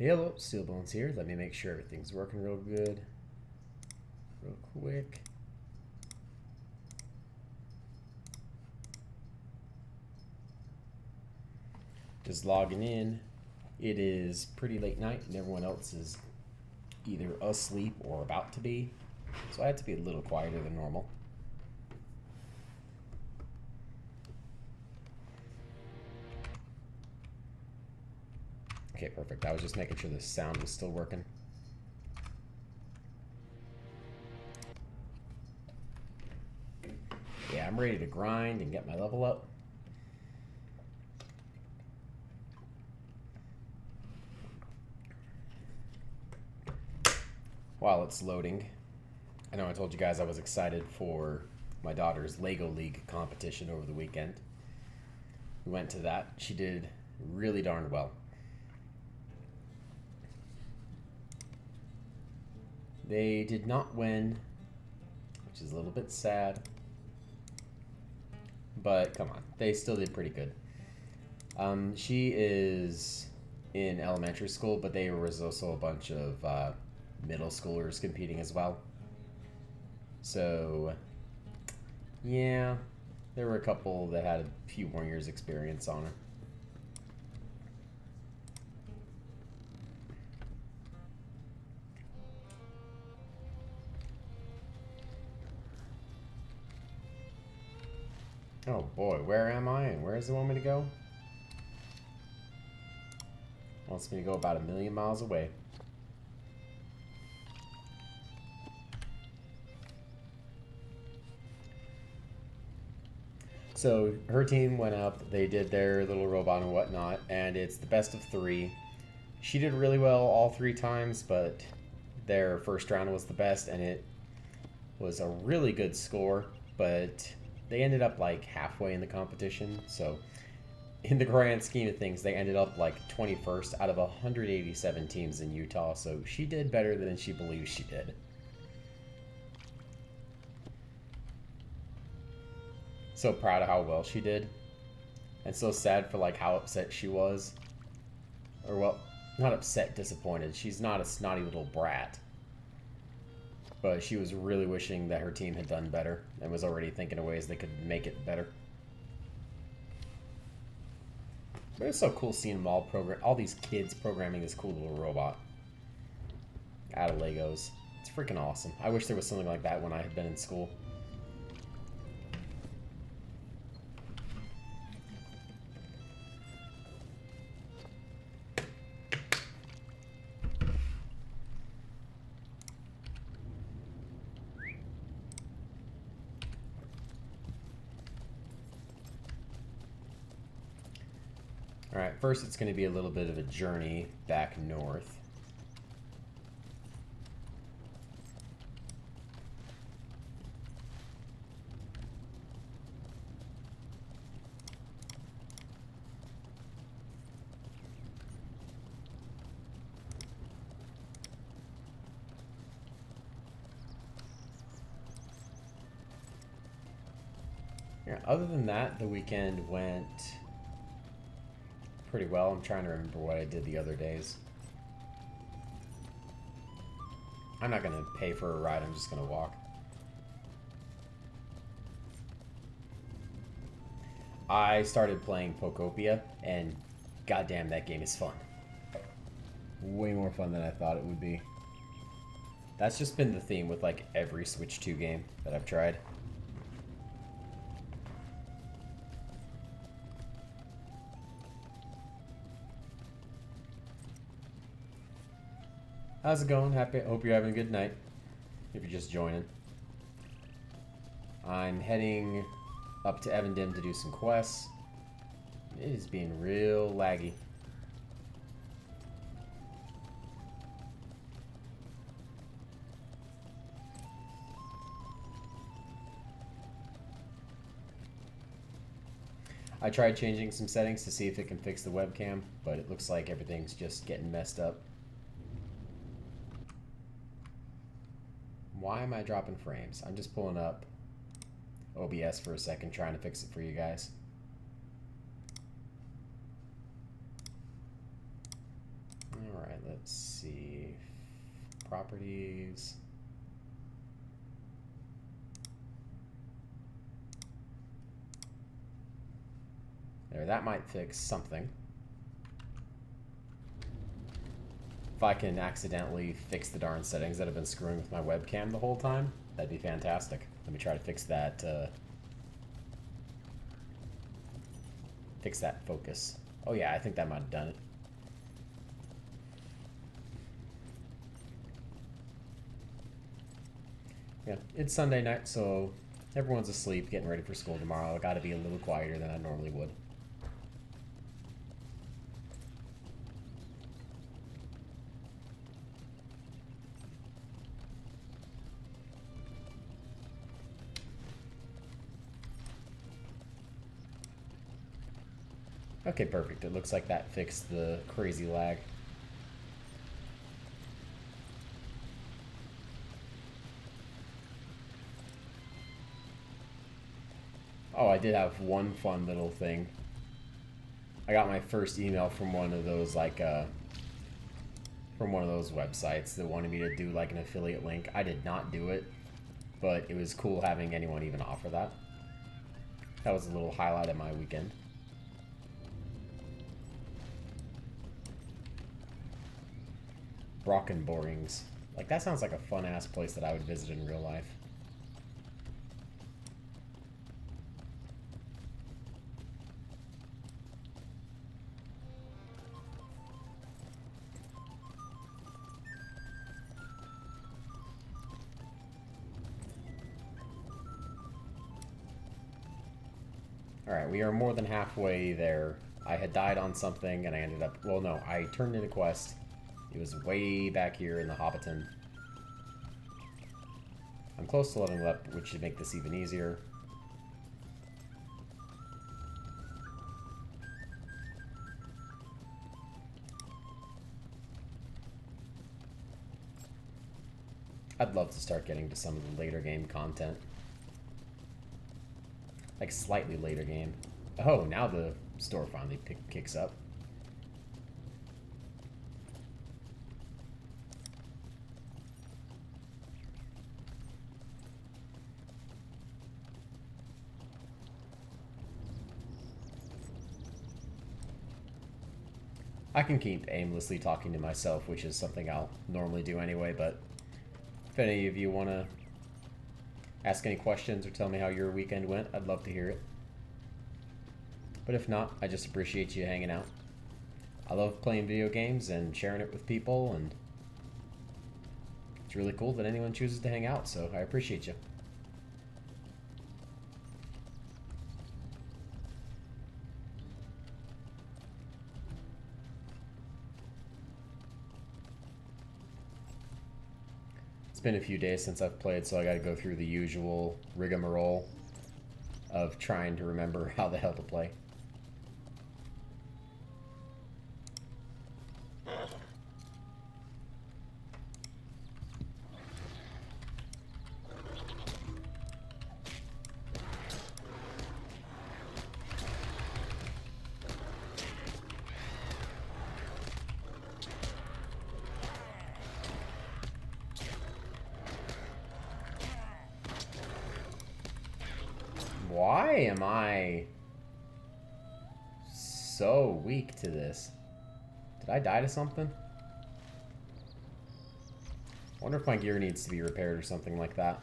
Hello, Steelbones here. Let me make sure everything's working real good. Real quick. Just logging in. It is pretty late night and everyone else is either asleep or about to be. So I had to be a little quieter than normal. Okay, perfect. I was just making sure the sound was still working. Yeah, I'm ready to grind and get my level up. While it's loading, I know I told you guys I was excited for my daughter's Lego League competition over the weekend. We went to that. She did really darn well. They did not win, which is a little bit sad. But come on, they still did pretty good. She is in elementary school, but there was also a bunch of middle schoolers competing as well. So, yeah, there were a couple that had a few more years experience on her. Oh boy, where am I and where does it want me to go? Wants me to go about 1,000,000 miles away. So her team went up, they did their little robot and whatnot, and it's the best of 3. She did really well all 3 times, but their first round was the best, and it was a really good score, but they ended up like halfway in the competition, so in the grand scheme of things, they ended up like 21st out of 187 teams in Utah, so she did better than she believes she did. So proud of how well she did, and so sad for like how upset she was. Or well, not upset, disappointed. She's not a snotty little brat, but she was really wishing that her team had done better and was already thinking of ways they could make it better. But it's so cool seeing them all these kids programming this cool little robot out of Legos. It's freaking awesome. I wish there was something like that when I had been in school. Alright, first it's going to be a little bit of a journey back north. Yeah, other than that, the weekend went pretty well. I'm trying to remember what I did the other days. I'm not going to pay for a ride, I'm just going to walk. I started playing Pokopia, and goddamn, that game is fun. Way more fun than I thought it would be. That's just been the theme with like every Switch 2 game that I've tried. How's it going? Hope you're having a good night. If you're just joining. I'm heading up to Evandim to do some quests. It is being real laggy. I tried changing some settings to see if it can fix the webcam, but it looks like everything's just getting messed up. Why am I dropping frames? I'm just pulling up OBS for a second, trying to fix it for you guys. Alright, let's Let's see. Properties. There, that might fix something. If I can accidentally fix the darn settings that have been screwing with my webcam the whole time, that'd be fantastic. Let me try to fix that, focus. Oh yeah, I think that might have done it. Yeah, it's Sunday night, so everyone's asleep, getting ready for school tomorrow. I gotta be a little quieter than I normally would. Okay, perfect. It looks like that fixed the crazy lag. Oh, I did have one fun little thing. I got my first email from one of those, like, from one of those websites that wanted me to do, like, an affiliate link. I did not do it, but it was cool having anyone even offer that. That was a little highlight of my weekend. Brockenborings. Like, that sounds like a fun-ass place that I would visit in real life. Alright, we are more than halfway there. I had died on something, and I ended up... Well, no, I turned in a quest. It was way back here in the Hobbiton. I'm close to leveling up, which should make this even easier. I'd love to start getting to some of the later game content. Like, slightly later game. Oh, now the store finally kicks up. I can keep aimlessly talking to myself, which is something I'll normally do anyway, but if any of you want to ask any questions or tell me how your weekend went, I'd love to hear it. But if not, I just appreciate you hanging out. I love playing video games and sharing it with people, and it's really cool that anyone chooses to hang out, so I appreciate you. It's been a few days since I've played, so I gotta go through the usual rigmarole of trying to remember how the hell to play. Why am I so weak to this? Did I die to something? I wonder if my gear needs to be repaired or something like that.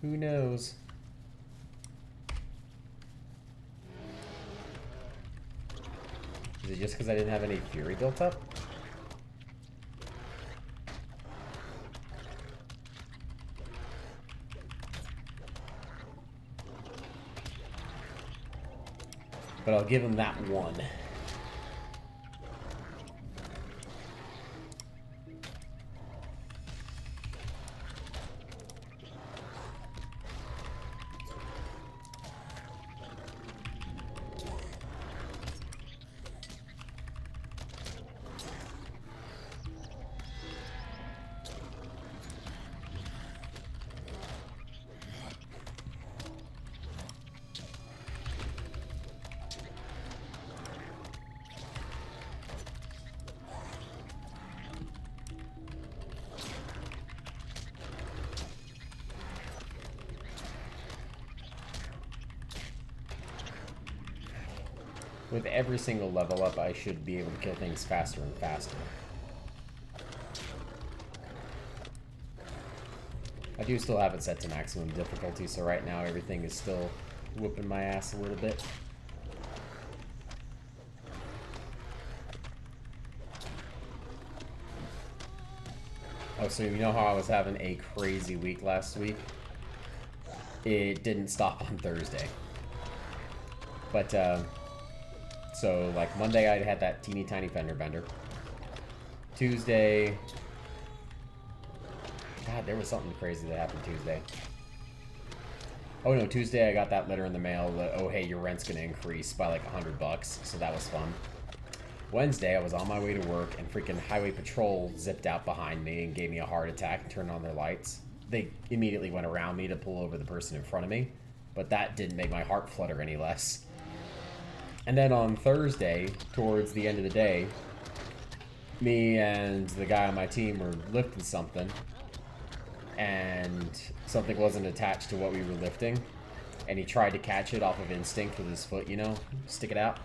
Who knows? Is it just because I didn't have any fury built up? But I'll give him that one. with every single level up, I should be able to kill things faster and faster. I do still have it set to maximum difficulty, so right now everything is still whooping my ass a little bit. Oh, so you know how I was having a crazy week last week? It didn't stop on Thursday. But, so, like, Monday I had that teeny tiny fender bender. Tuesday... God, there was something crazy that happened Tuesday. Oh no, Tuesday I got that letter in the mail that, oh hey, your rent's gonna increase by like $100, so that was fun. Wednesday, I was on my way to work, and freaking highway patrol zipped out behind me and gave me a heart attack and turned on their lights. They immediately went around me to pull over the person in front of me, but that didn't make my heart flutter any less. And then on Thursday, towards the end of the day, me and the guy on my team were lifting something, and something wasn't attached to what we were lifting, and he tried to catch it off of instinct with his foot, you know, stick it out.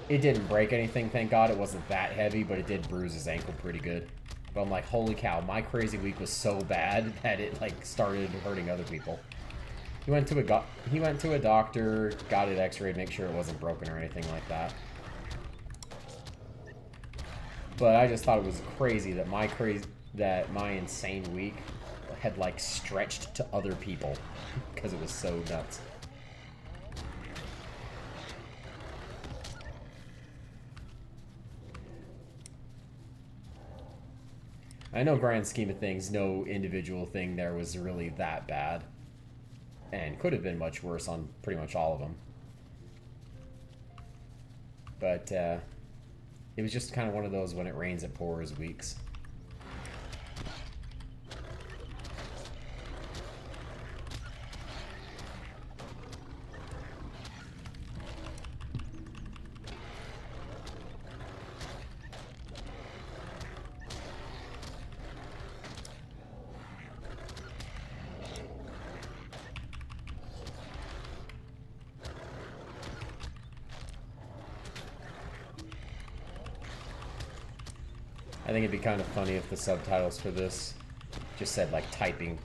It didn't break anything, thank God. It wasn't that heavy, but it did bruise his ankle pretty good. But I'm like, holy cow, my crazy week was so bad that it like started hurting other people. He went to a doctor, got it x-rayed, make sure it wasn't broken or anything like that. But I just thought it was crazy that my insane week had like stretched to other people because it was so nuts. I know, grand scheme of things, no individual thing there was really that bad, and could have been much worse on pretty much all of them. But it was just kind of one of those when it rains it pours weeks. I think it'd be kind of funny if the subtitles for this just said like tapping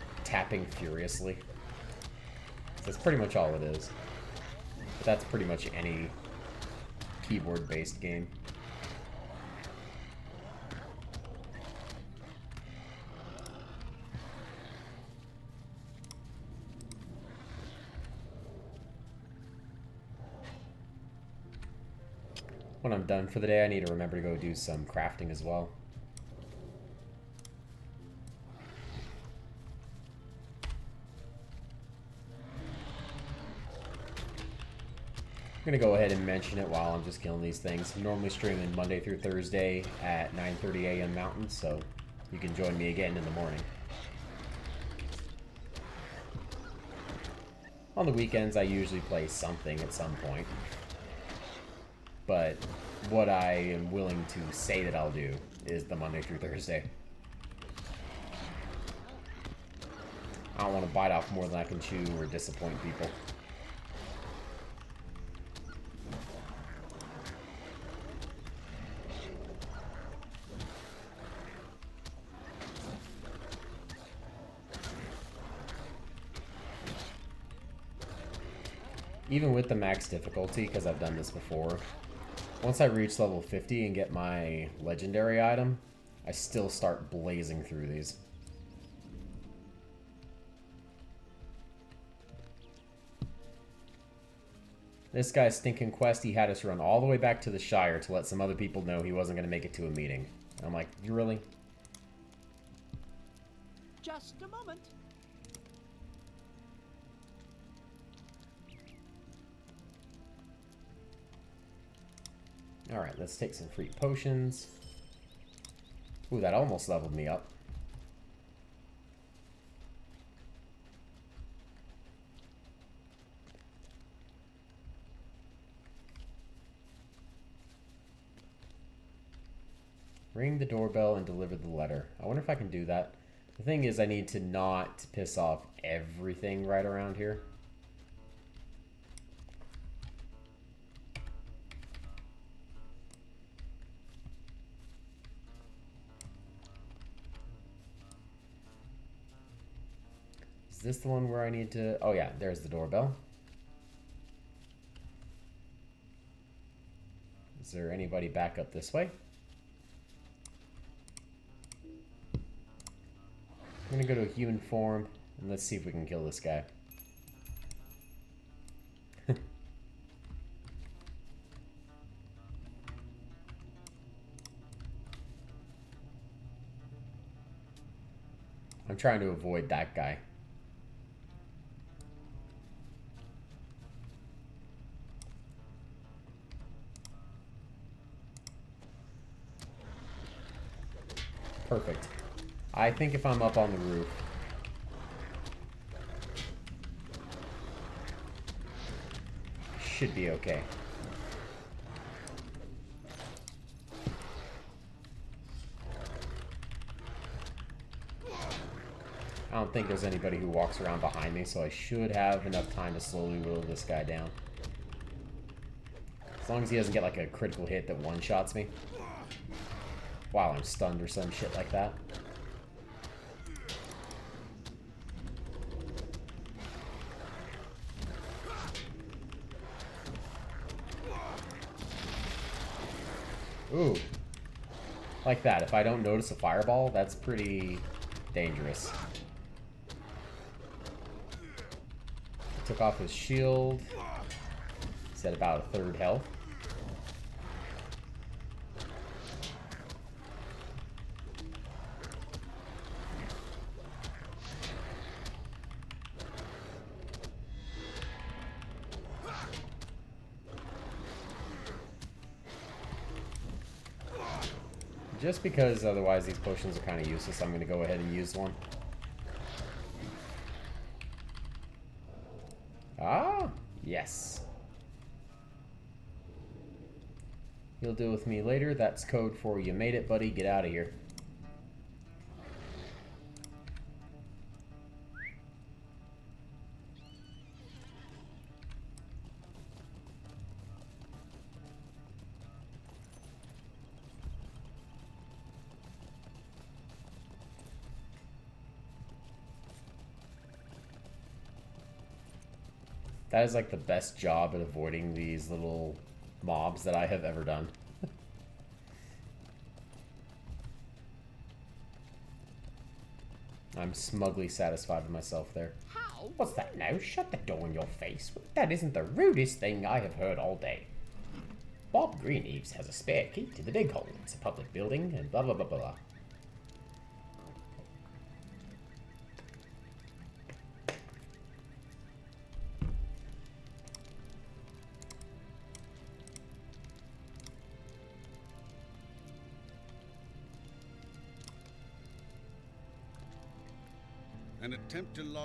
furiously. That's pretty much all it is. But that's pretty much any keyboard-based game. When I'm done for the day, I need to remember to go do some crafting as well. I'm going to go ahead and mention it while I'm just killing these things. I'm normally streaming Monday through Thursday at 9:30 a.m. Mountain, so you can join me again in the morning. On the weekends, I usually play something at some point. But what I am willing to say that I'll do is the Monday through Thursday. I don't want to bite off more than I can chew or disappoint people. Even with the max difficulty, because I've done this before, once I reach level 50 and get my legendary item, I still start blazing through these. This guy's stinking quest, he had us run all the way back to the Shire to let some other people know he wasn't going to make it to a meeting. I'm like, you really? Just a moment. Alright, let's take some free potions. Ooh, that almost leveled me up. Ring the doorbell and deliver the letter. I wonder if I can do that. The thing is, I need to not piss off everything right around here. this the one where I need to... Oh yeah, there's the doorbell. Is there anybody back up this way? I'm gonna go to a human form and let's see if we can kill this guy. I'm trying to avoid that guy. Perfect. I think if I'm up on the roof, should be okay. I don't think there's anybody who walks around behind me, so I should have enough time to slowly whittle this guy down. As long as he doesn't get like a critical hit that one-shots me while I'm stunned or some shit like that. Ooh. Like that. If I don't notice a fireball, that's pretty dangerous. Took off his shield. He's at about a third health. Just because otherwise these potions are kind of useless, I'm going to go ahead and use one. Ah, yes. You'll deal with me later. That's code for you made it, buddy. Get out of here. That is like the best job at avoiding these little mobs that I have ever done. I'm smugly satisfied with myself there. How? What's that now? Shut the door in your face. That isn't the rudest thing I have heard all day. Bob Greeneves has a spare key to the dig hole. It's a public building and blah blah blah blah.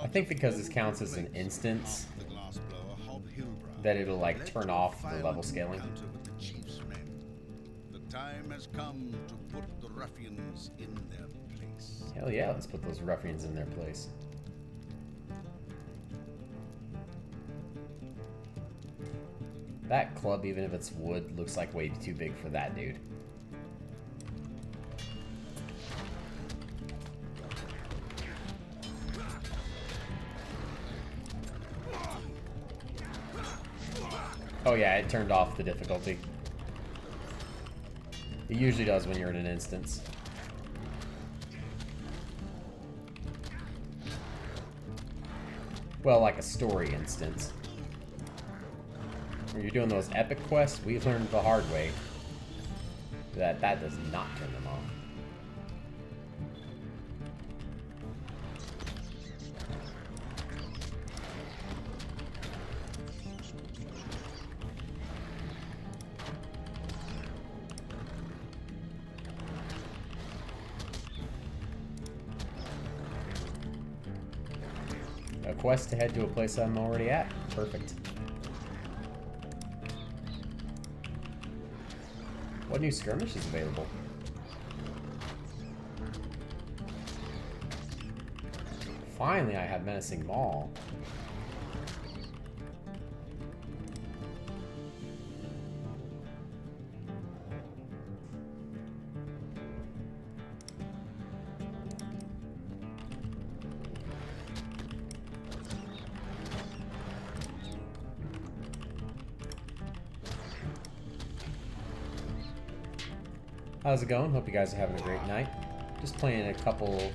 I think because this counts as an instance, that it'll like turn off the level scaling. The time has come to put the ruffians in their place. Hell yeah, let's put those ruffians in their place. That club, even if it's wood, looks like way too big for that dude. Oh yeah, it turned off the difficulty. It usually does when you're in an instance. Well, like a story instance. When you're doing those epic quests, we learned the hard way that does not turn them off. A quest to head to a place I'm already at. Perfect. What new skirmish is available? Finally, I have Menacing Maul. How's it going? Hope you guys are having a great night. Just playing a couple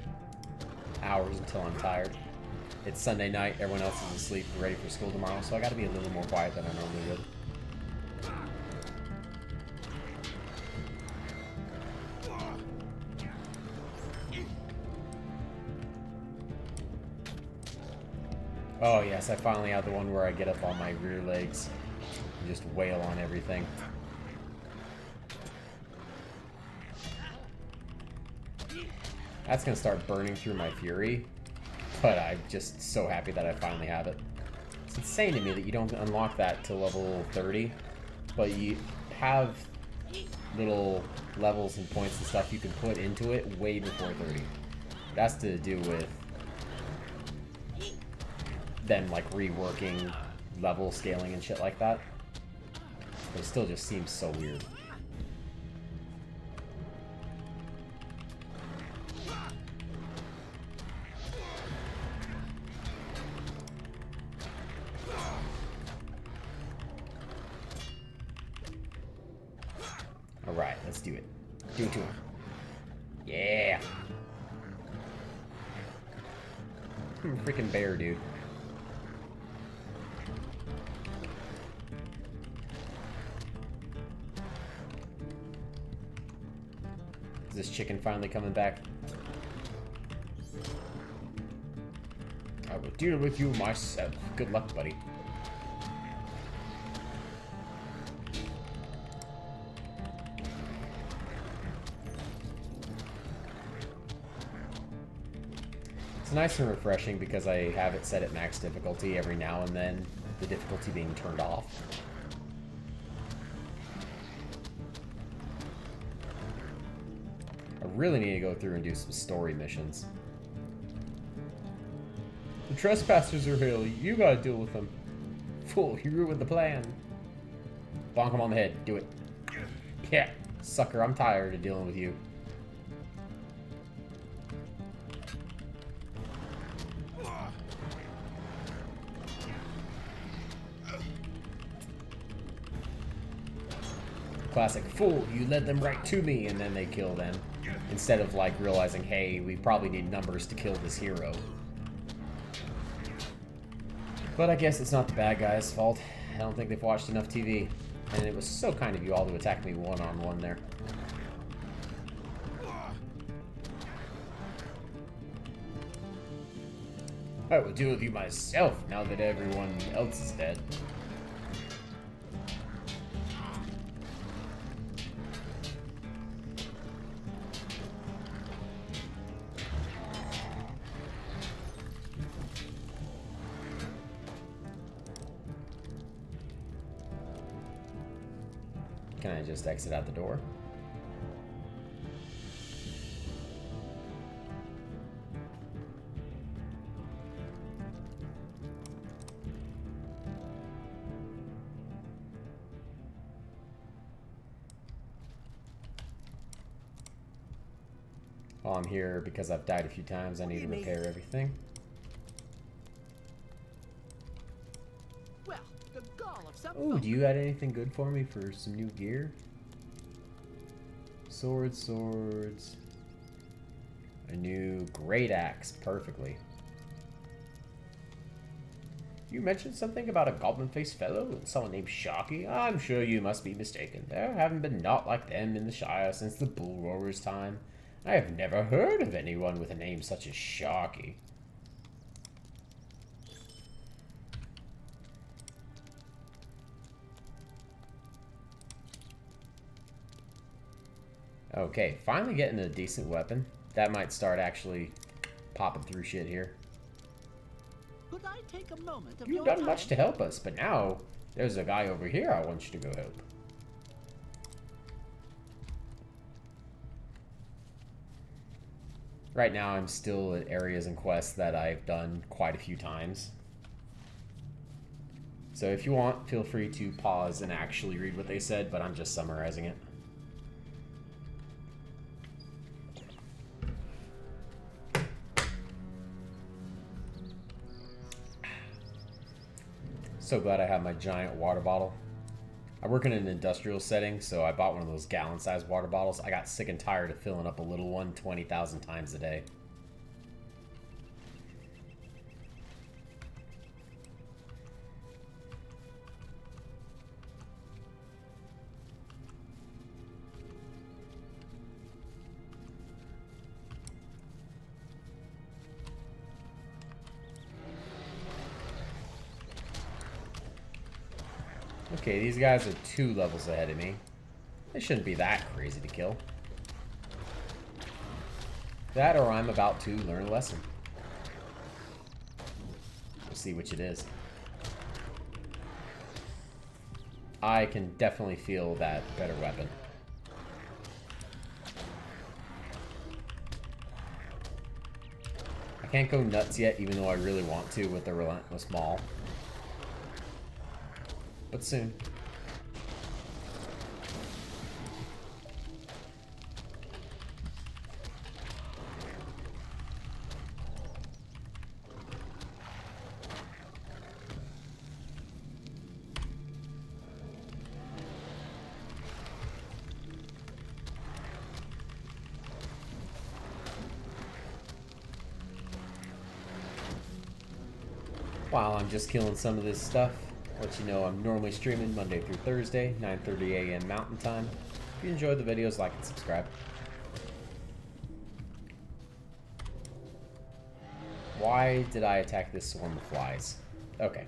hours until I'm tired. It's Sunday night, everyone else is asleep, ready for school tomorrow, so I gotta be a little more quiet than I normally would. Oh yes, I finally have the one where I get up on my rear legs and just wail on everything. That's gonna start burning through my fury, but I'm just so happy that I finally have it. It's insane to me that you don't unlock that till level 30, but you have little levels and points and stuff you can put into it way before 30. That's to do with them like reworking level scaling and shit like that. But it still just seems so weird. Alright, let's do it. Do it to him. Yeah! I'm a freaking bear, dude. Is this chicken finally coming back? I will deal with you myself. Good luck, buddy. It's nice and refreshing because I have it set at max difficulty every now and then, the difficulty being turned off. I really need to go through and do some story missions. The trespassers are here. You gotta deal with them. Fool, you ruined the plan. Bonk him on the head. Do it. Yeah, sucker, I'm tired of dealing with you. Classic, fool, you led them right to me, and then they kill them. Instead of, like, realizing, hey, we probably need numbers to kill this hero. But I guess it's not the bad guy's fault. I don't think they've watched enough TV. And it was so kind of you all to attack me one-on-one there. I will deal with you myself now that everyone else is dead. Can I just exit out the door? While I'm here, because I've died a few times, I need to repair everything. Oh, do you got anything good for me for some new gear? Swords. A new great axe, perfectly. You mentioned something about a goblin-faced fellow and someone named Sharky? I'm sure you must be mistaken. There haven't been naught like them in the Shire since the Bull Roarer's time. I have never heard of anyone with a name such as Sharky. Okay, finally getting a decent weapon. That might start actually popping through shit here. Could I take a moment of You've your done time? much to help us, but now there's a guy over here I want you to go help. Right now I'm still at areas and quests that I've done quite a few times. So if you want, feel free to pause and actually read what they said, but I'm just summarizing it. So glad I have my giant water bottle. I work in an industrial setting, so I bought one of those gallon-sized water bottles. I got sick and tired of filling up a little one 20,000 times a day. Okay, these guys are 2 levels ahead of me. They shouldn't be that crazy to kill. That or I'm about to learn a lesson. We'll see which it is. I can definitely feel that better weapon. I can't go nuts yet, even though I really want to with the Relentless Maul. But soon. While I'm just killing some of this stuff, let you know I'm normally streaming Monday through Thursday, 9:30 a.m. Mountain Time. If you enjoyed the videos, like and subscribe. Why did I attack this swarm of flies? Okay.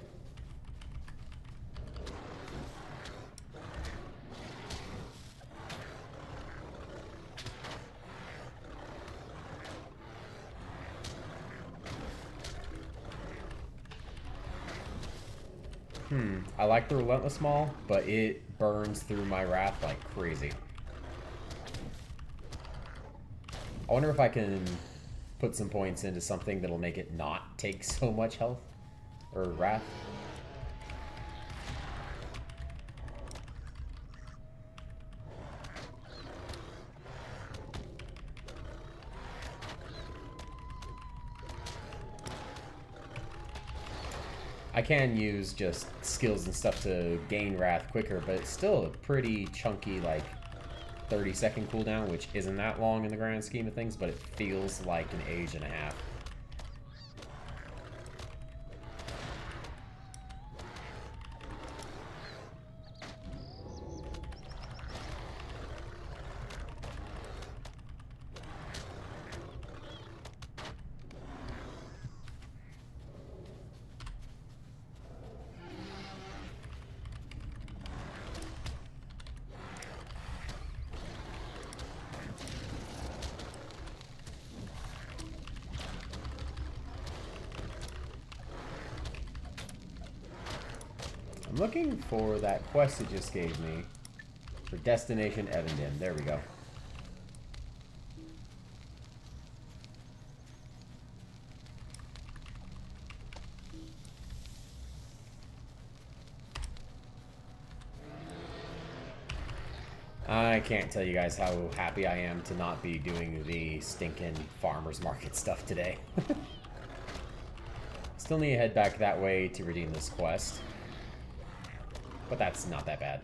I like the Relentless Maul, but it burns through my wrath like crazy. I wonder if I can put some points into something that'll make it not take so much health or wrath. I can use just skills and stuff to gain wrath quicker, but it's still a pretty chunky, like, 30-second cooldown, which isn't that long in the grand scheme of things, but it feels like an age and a half. I'm looking for that quest it just gave me for Destination Evenden. There we go. I can't tell you guys how happy I am to not be doing the stinking farmer's market stuff today. Still need to head back that way to redeem this quest. But that's not that bad.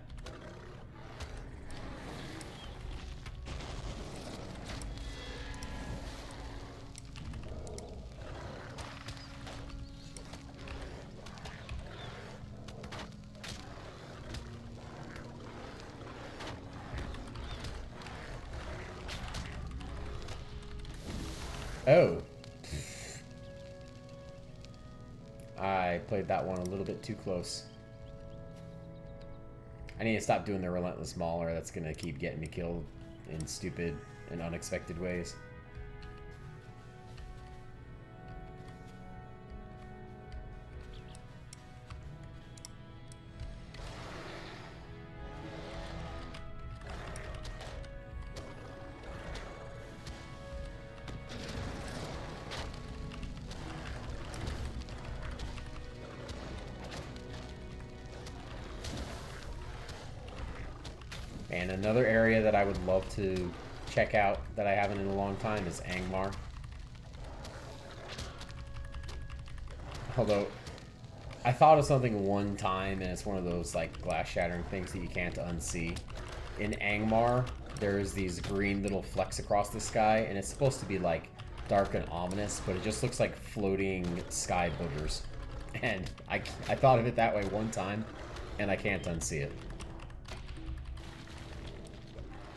Oh. I played that one a little bit too close. I need to stop doing the Relentless Maul, or that's going to keep getting me killed in stupid and unexpected ways. And another area that I would love to check out that I haven't in a long time is Angmar. Although, I thought of something one time, and it's one of those like glass shattering things that you can't unsee. In Angmar, there's these green little flecks across the sky, and it's supposed to be like dark and ominous, but it just looks like floating sky boogers. And I thought of it that way one time, and I can't unsee it.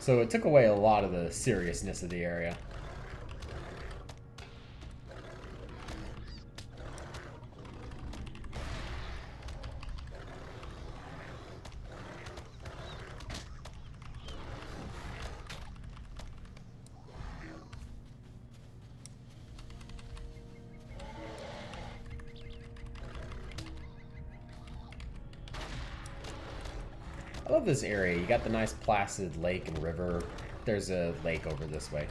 So it took away a lot of the seriousness of the area. I love this area. You got the nice placid lake and river. There's a lake over this way.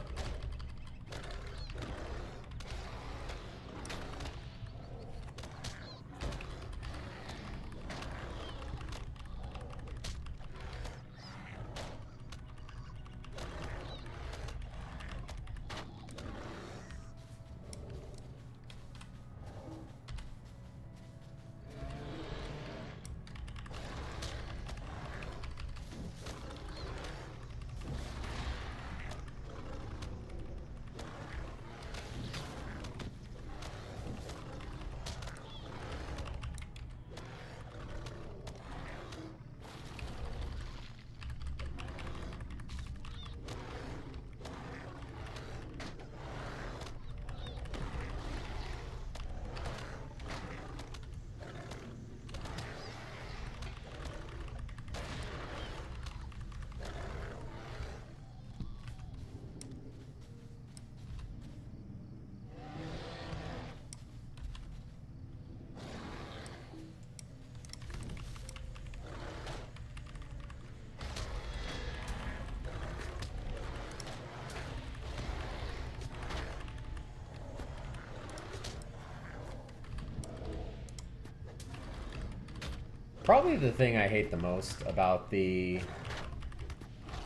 Probably the thing I hate the most about the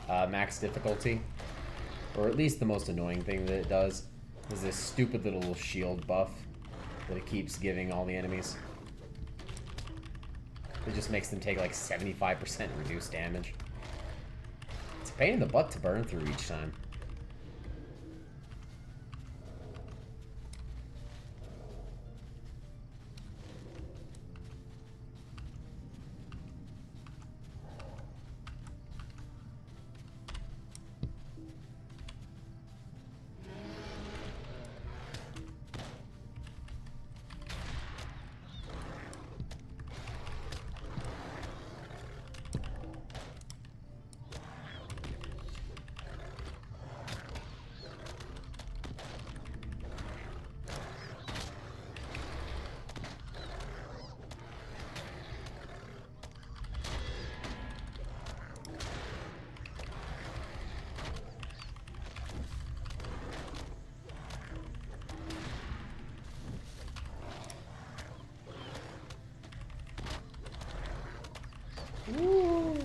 max difficulty, or at least the most annoying thing that it does, is this stupid little shield buff that it keeps giving all the enemies. It just makes them take like 75% reduced damage. It's a pain in the butt to burn through each time. Ooh,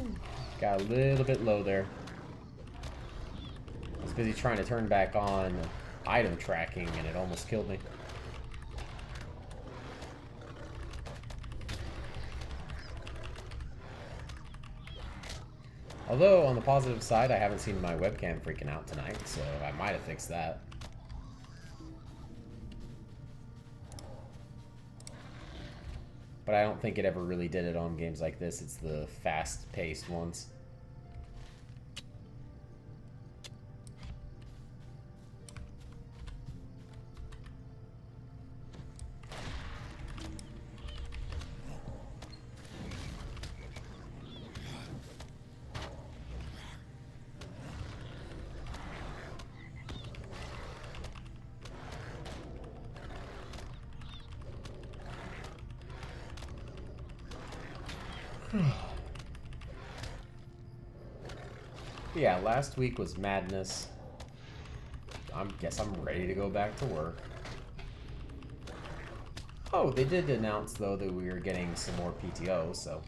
got a little bit low there. I was busy trying to turn back on item tracking and it almost killed me. Although, on the positive side, I haven't seen my webcam freaking out tonight, so I might have fixed that. But I don't think it ever really did it on games like this. It's the fast-paced ones. Yeah, last week was madness. Guess I'm ready to go back to work. Oh, they did announce, though, that we were getting some more PTO, so...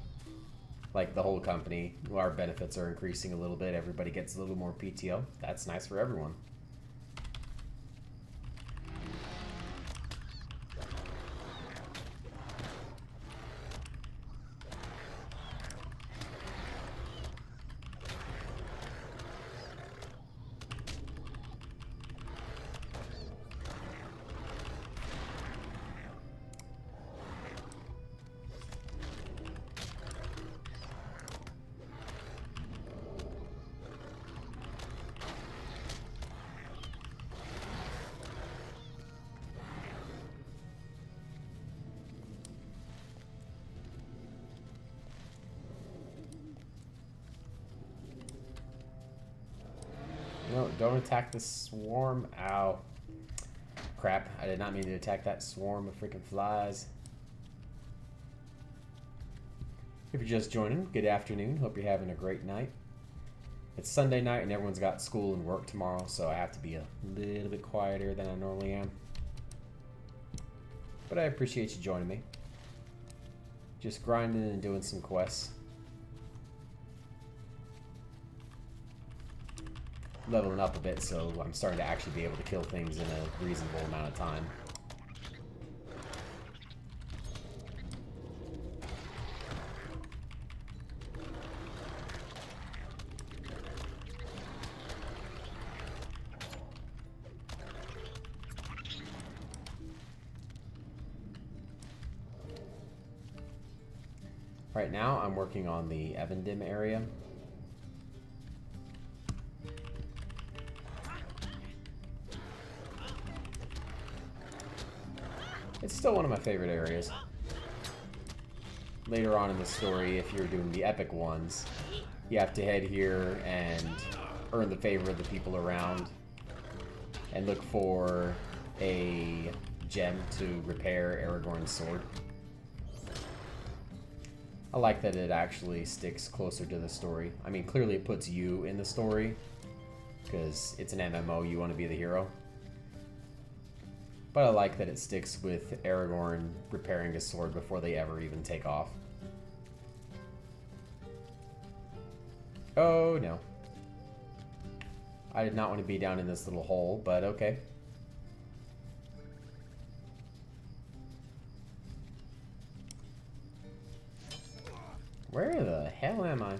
Like, the whole company, our benefits are increasing a little bit. Everybody gets a little more PTO. That's nice for everyone. No, don't attack the swarm. Ow. Crap, I did not mean to attack that swarm of freaking flies. If you're just joining, good afternoon. Hope you're having a great night. It's Sunday night and everyone's got school and work tomorrow, so I have to be a little bit quieter than I normally am. But I appreciate you joining me. Just grinding and doing some quests. Leveling up a bit, so I'm starting to actually be able to kill things in a reasonable amount of time. Right now, I'm working on the Evendim area. It's still one of my favorite areas. Later on in the story, if you're doing the epic ones, you have to head here and earn the favor of the people around and look for a gem to repair Aragorn's sword. I like that it actually sticks closer to the story. I mean, clearly it puts you in the story, because it's an MMO, you want to be the hero. But I like that it sticks with Aragorn repairing his sword before they ever even take off. Oh no. I did not want to be down in this little hole, but okay. Where the hell am I?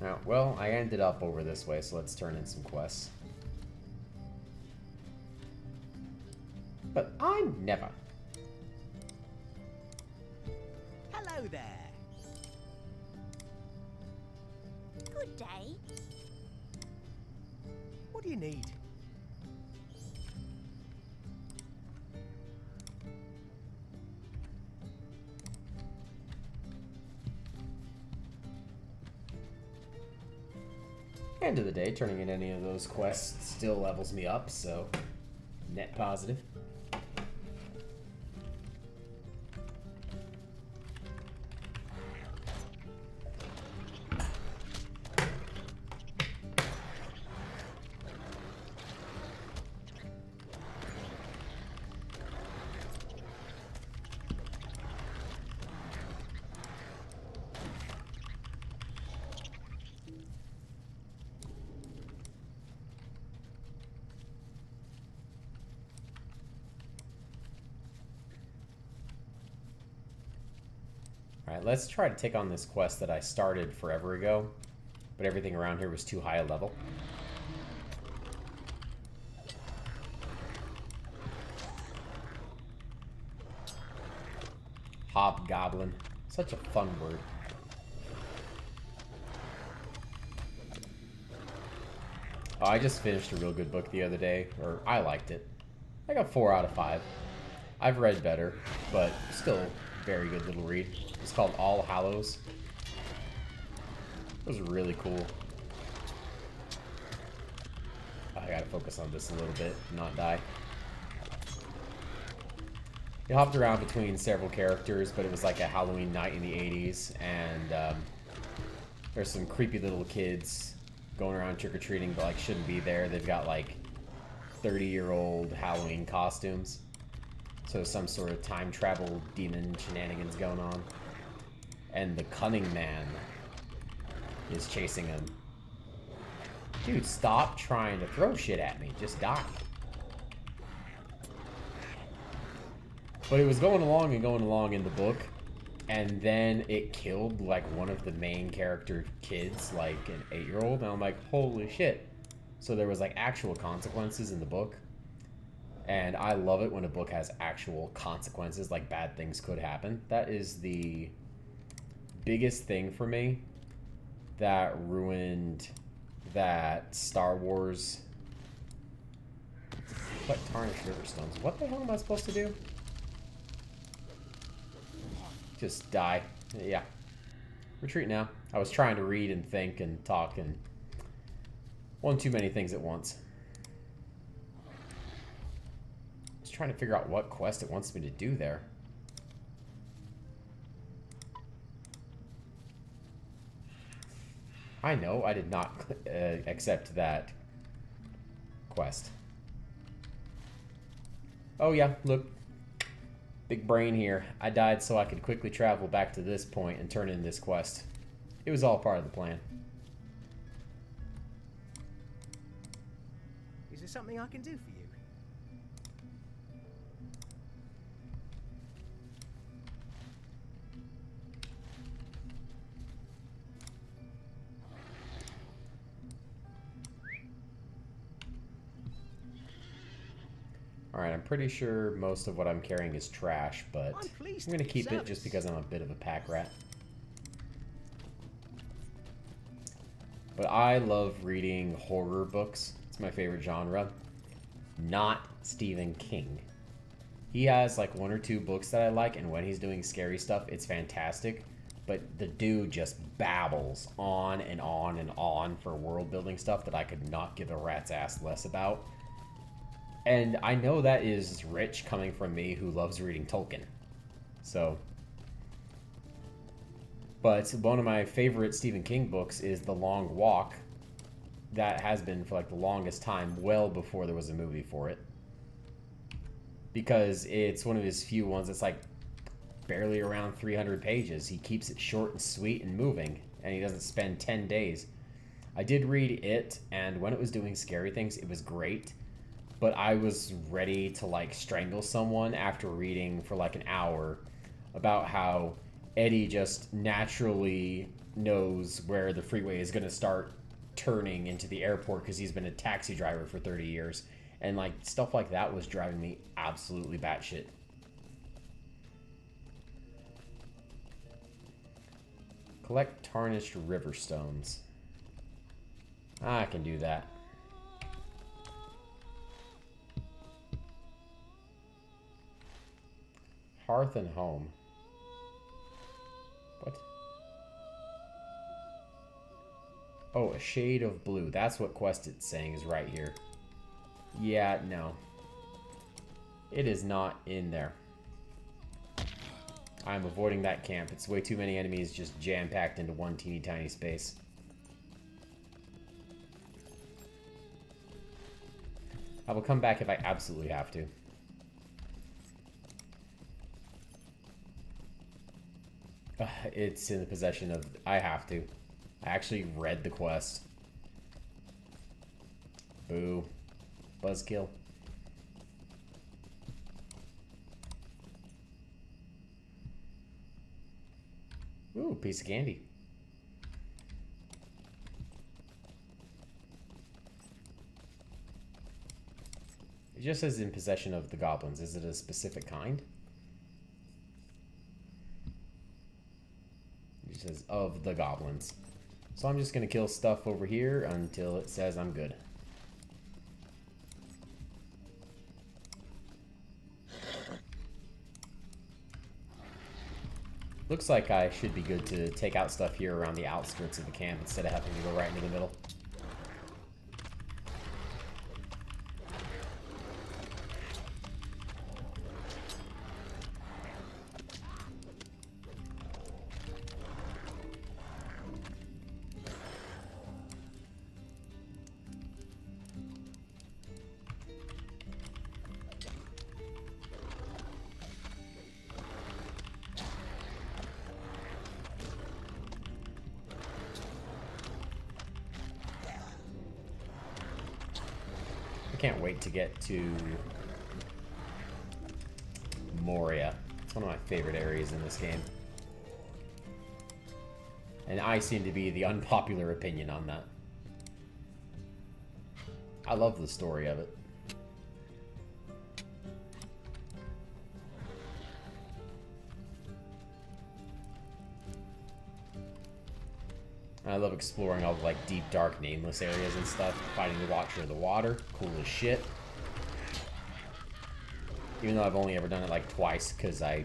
Oh, well, I ended up over this way, so let's turn in some quests. But I'm never. Hello there. Good day. What do you need? End of the day, turning in any of those quests still levels me up, so net positive. Alright, let's try to take on this quest that I started forever ago, but everything around here was too high a level. Hobgoblin. Such a fun word. Oh, I just finished a real good book the other day, or I liked it. I got 4 out of 5. I've read better, but still very good little read. It's called All Hallows. It was really cool. I gotta focus on this a little bit, not die. You hopped around between several characters, but it was like a Halloween night in the 80s, and there's some creepy little kids going around trick-or-treating, but like shouldn't be there. They've got like 30-year-old Halloween costumes. So some sort of time travel demon shenanigans going on. And the Cunning Man is chasing him. Dude, stop trying to throw shit at me. Just die. But it was going along in the book. And then it killed like one of the main character kids, like an 8-year-old. And I'm like, holy shit. So there was like actual consequences in the book. And I love it when a book has actual consequences, like bad things could happen. That is the biggest thing for me that ruined that Star Wars. What tarnished riverstones? What the hell am I supposed to do? Just die. Yeah. Retreat now. I was trying to read and think and talk and one too many things at once. I was trying to figure out what quest it wants me to do there. I know I did not accept that quest. Oh yeah, look. Big brain here. I died so I could quickly travel back to this point and turn in this quest. It was all part of the plan. Is there something I can do for you? Alright, I'm pretty sure most of what I'm carrying is trash, but I'm going to keep it just because I'm a bit of a pack rat. But I love reading horror books. It's my favorite genre. Not Stephen King. He has like 1 or 2 books that I like, and when he's doing scary stuff, it's fantastic. But the dude just babbles on and on and on for world building stuff that I could not give a rat's ass less about. And I know that is rich coming from me who loves reading Tolkien. So, but one of my favorite Stephen King books is The Long Walk. That has been for like the longest time, well before there was a movie for it. Because it's one of his few ones that's like barely around 300 pages. He keeps it short and sweet and moving, and he doesn't spend 10 days. I did read it, and when it was doing scary things, it was great. But I was ready to like strangle someone after reading for like an hour about how Eddie just naturally knows where the freeway is going to start turning into the airport because he's been a taxi driver for 30 years. And like stuff like that was driving me absolutely batshit. Collect tarnished river stones. I can do that. Hearth and home. What? Oh, a shade of blue. That's what quest it's saying is right here. Yeah, no. It is not in there. I'm avoiding that camp. It's way too many enemies just jam-packed into one teeny tiny space. I will come back if I absolutely have to. It's in the possession of... I have to. I actually read the quest. Boo. Buzzkill. Ooh, piece of candy. It just says in possession of the goblins. Is it a specific kind? It says of the goblins. So I'm just going to kill stuff over here until it says I'm good. Looks like I should be good to take out stuff here around the outskirts of the camp instead of having to go right into the middle. Can't wait to get to Moria. It's one of my favorite areas in this game. And I seem to be the unpopular opinion on that. I love the story of it. I love exploring all the like deep, dark, nameless areas and stuff. Fighting the Watcher of the Water, cool as shit. Even though I've only ever done it like twice, because I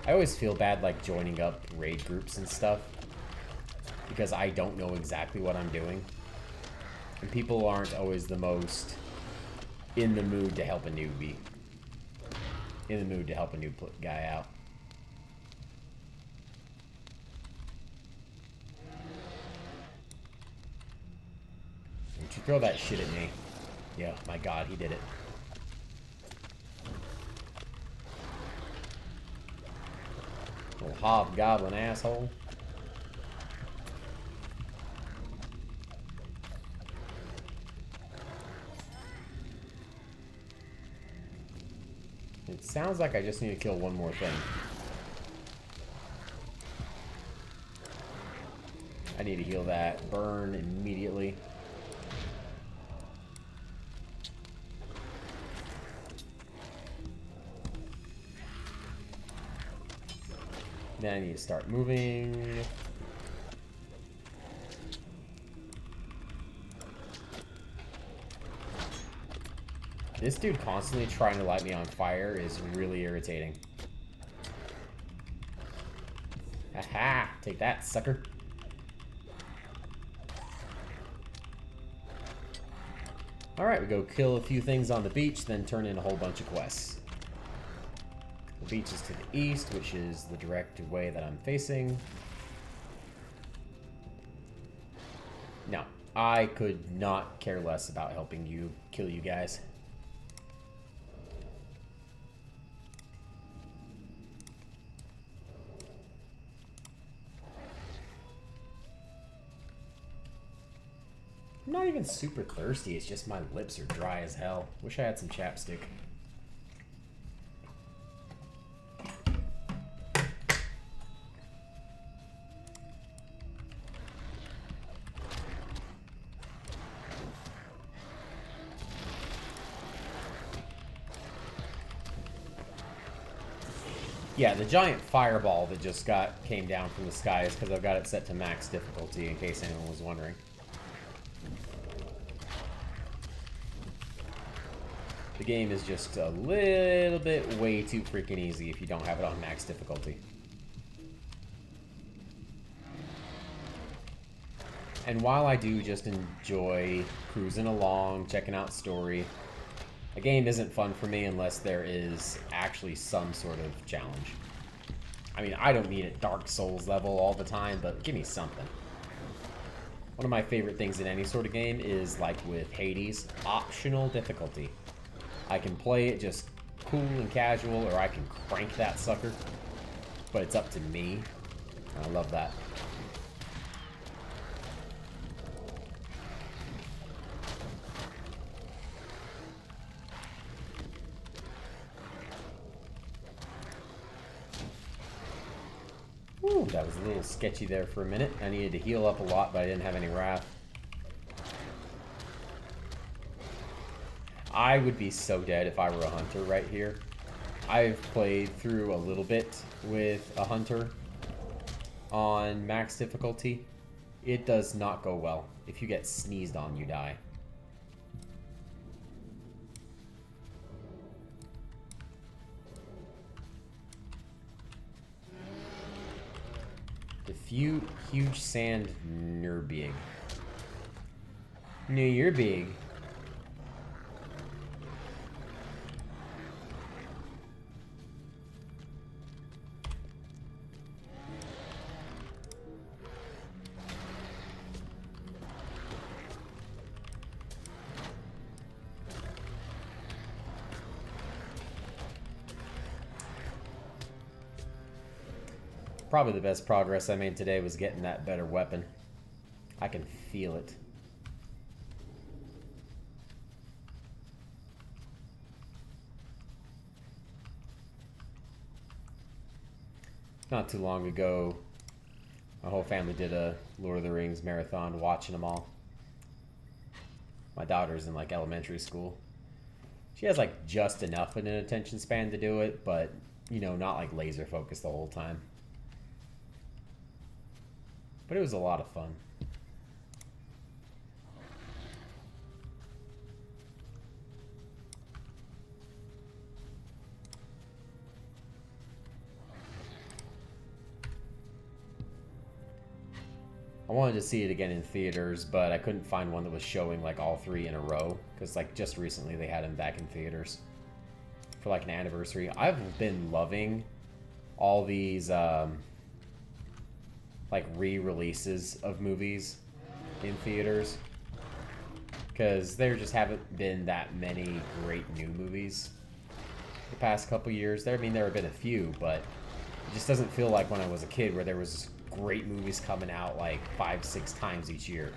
always feel bad like joining up raid groups and stuff, because I don't know exactly what I'm doing, and people aren't always the most in the mood to help a newbie, in the mood to help a new guy out. Don't you throw that shit at me. Yeah, my god, he did it. Little hobgoblin asshole. It sounds like I just need to kill one more thing. I need to heal that burn immediately. Then I need to start moving. This dude constantly trying to light me on fire is really irritating. Aha! Take that, sucker. Alright, we go kill a few things on the beach, then turn in a whole bunch of quests. The beach is to the east, which is the direct way that I'm facing. No, I could not care less about helping you kill you guys. I'm not even super thirsty, it's just my lips are dry as hell. Wish I had some chapstick. Yeah, the giant fireball that just came down from the sky is because I've got it set to max difficulty, in case anyone was wondering. The game is just a little bit way too freaking easy if you don't have it on max difficulty. And while I do just enjoy cruising along, checking out story, a game isn't fun for me unless there is actually some sort of challenge. I mean, I don't need a Dark Souls level all the time, but give me something. One of my favorite things in any sort of game is, like with Hades, optional difficulty. I can play it just cool and casual, or I can crank that sucker, but it's up to me. I love that. Ooh, that was a little sketchy there for a minute. I needed to heal up a lot, but I didn't have any wrath. I would be so dead if I were a hunter right here. I've played through a little bit with a hunter on max difficulty. It does not go well. If you get sneezed on, you die. The huge sand Nurbig. No, you're big. Probably the best progress I made today was getting that better weapon. I can feel it. Not too long ago, my whole family did a Lord of the Rings marathon, watching them all. My daughter's in like elementary school. She has like just enough of an attention span to do it, but you know, not like laser focused the whole time. But it was a lot of fun. I wanted to see it again in theaters, but I couldn't find one that was showing like all three in a row. Because like just recently they had them back in theaters for like an anniversary. I've been loving all these like re-releases of movies in theaters. Because there just haven't been that many great new movies the past couple years. There have been a few, but it just doesn't feel like when I was a kid where there was great movies coming out like 5-6 times each year.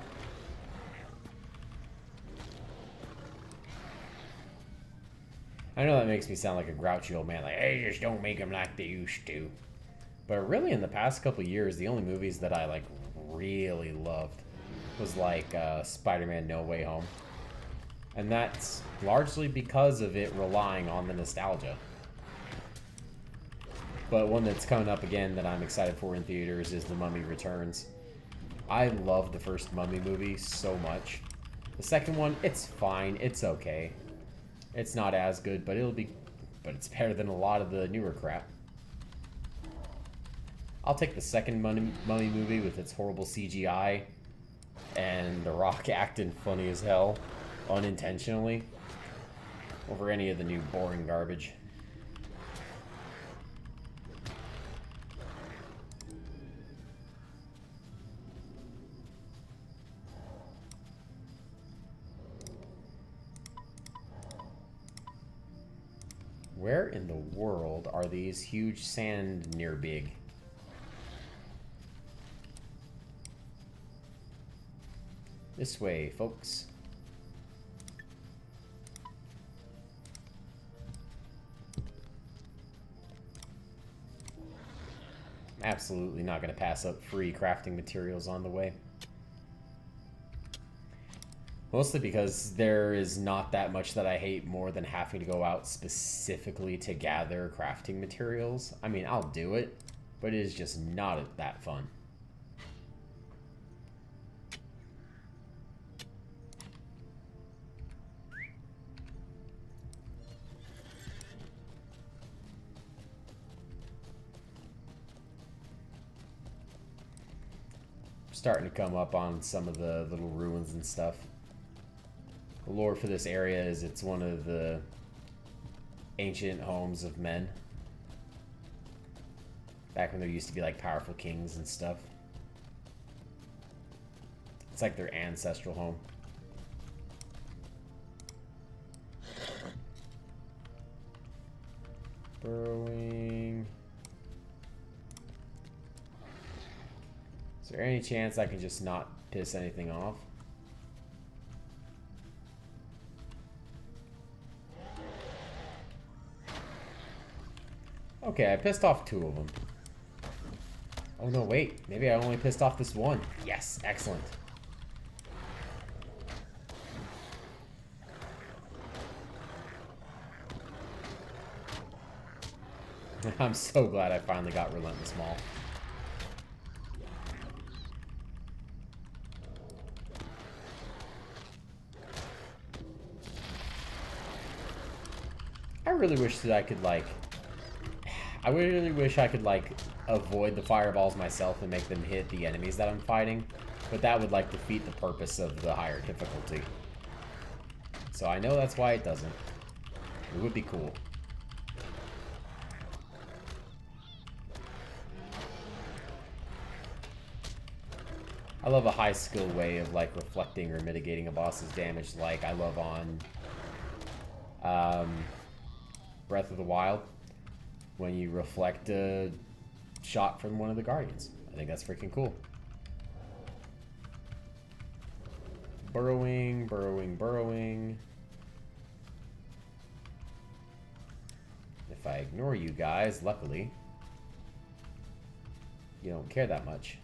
I know that makes me sound like a grouchy old man, like, hey, just don't make them like they used to. But really, in the past couple years, the only movies that I like really loved was like Spider-Man No Way Home. And that's largely because of it relying on the nostalgia. But one that's coming up again that I'm excited for in theaters is The Mummy Returns. I love the first Mummy movie so much. The second one, it's fine, it's okay. It's not as good, but it's better than a lot of the newer crap. I'll take the second Mummy movie with its horrible CGI and The Rock acting funny as hell, unintentionally, over any of the new boring garbage. Where in the world are these huge sand near big? This way, folks. I'm absolutely not going to pass up free crafting materials on the way. Mostly because there is not that much that I hate more than having to go out specifically to gather crafting materials. I mean, I'll do it, but it is just not that fun. Starting to come up on some of the little ruins and stuff. The lore for this area is it's one of the ancient homes of men. Back when there used to be like powerful kings and stuff. It's like their ancestral home. Burrowing. Is there any chance I can just not piss anything off? Okay, I pissed off 2 of them. Oh no, wait. Maybe I only pissed off this one. Yes, excellent. I'm so glad I finally got Relentless Maul. I really wish that I could, like... I really wish I could, like, avoid the fireballs myself and make them hit the enemies that I'm fighting. But that would, like, defeat the purpose of the higher difficulty. So I know that's why it doesn't. It would be cool. I love a high skill way of, like, reflecting or mitigating a boss's damage, like I love on Breath of the Wild, when you reflect a shot from one of the Guardians. I think that's freaking cool. Burrowing, burrowing, burrowing. If I ignore you guys, luckily, you don't care that much.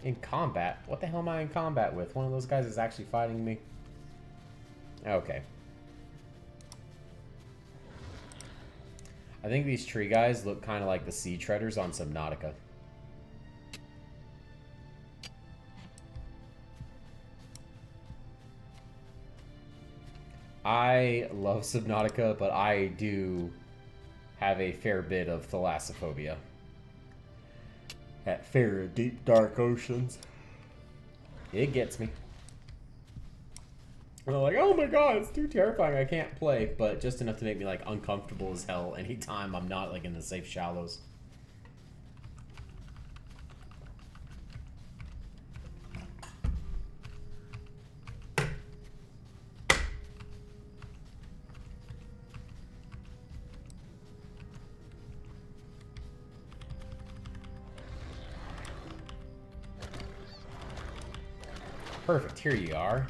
In combat? What the hell am I in combat with? One of those guys is actually fighting me. Okay. I think these tree guys look kind of like the sea treaders on Subnautica. I love Subnautica, but I do have a fair bit of thalassophobia. That fear of deep, dark oceans. It gets me. And I'm like, oh my god, it's too terrifying, I can't play. But just enough to make me like uncomfortable as hell anytime I'm not like in the safe shallows. Perfect, here you are.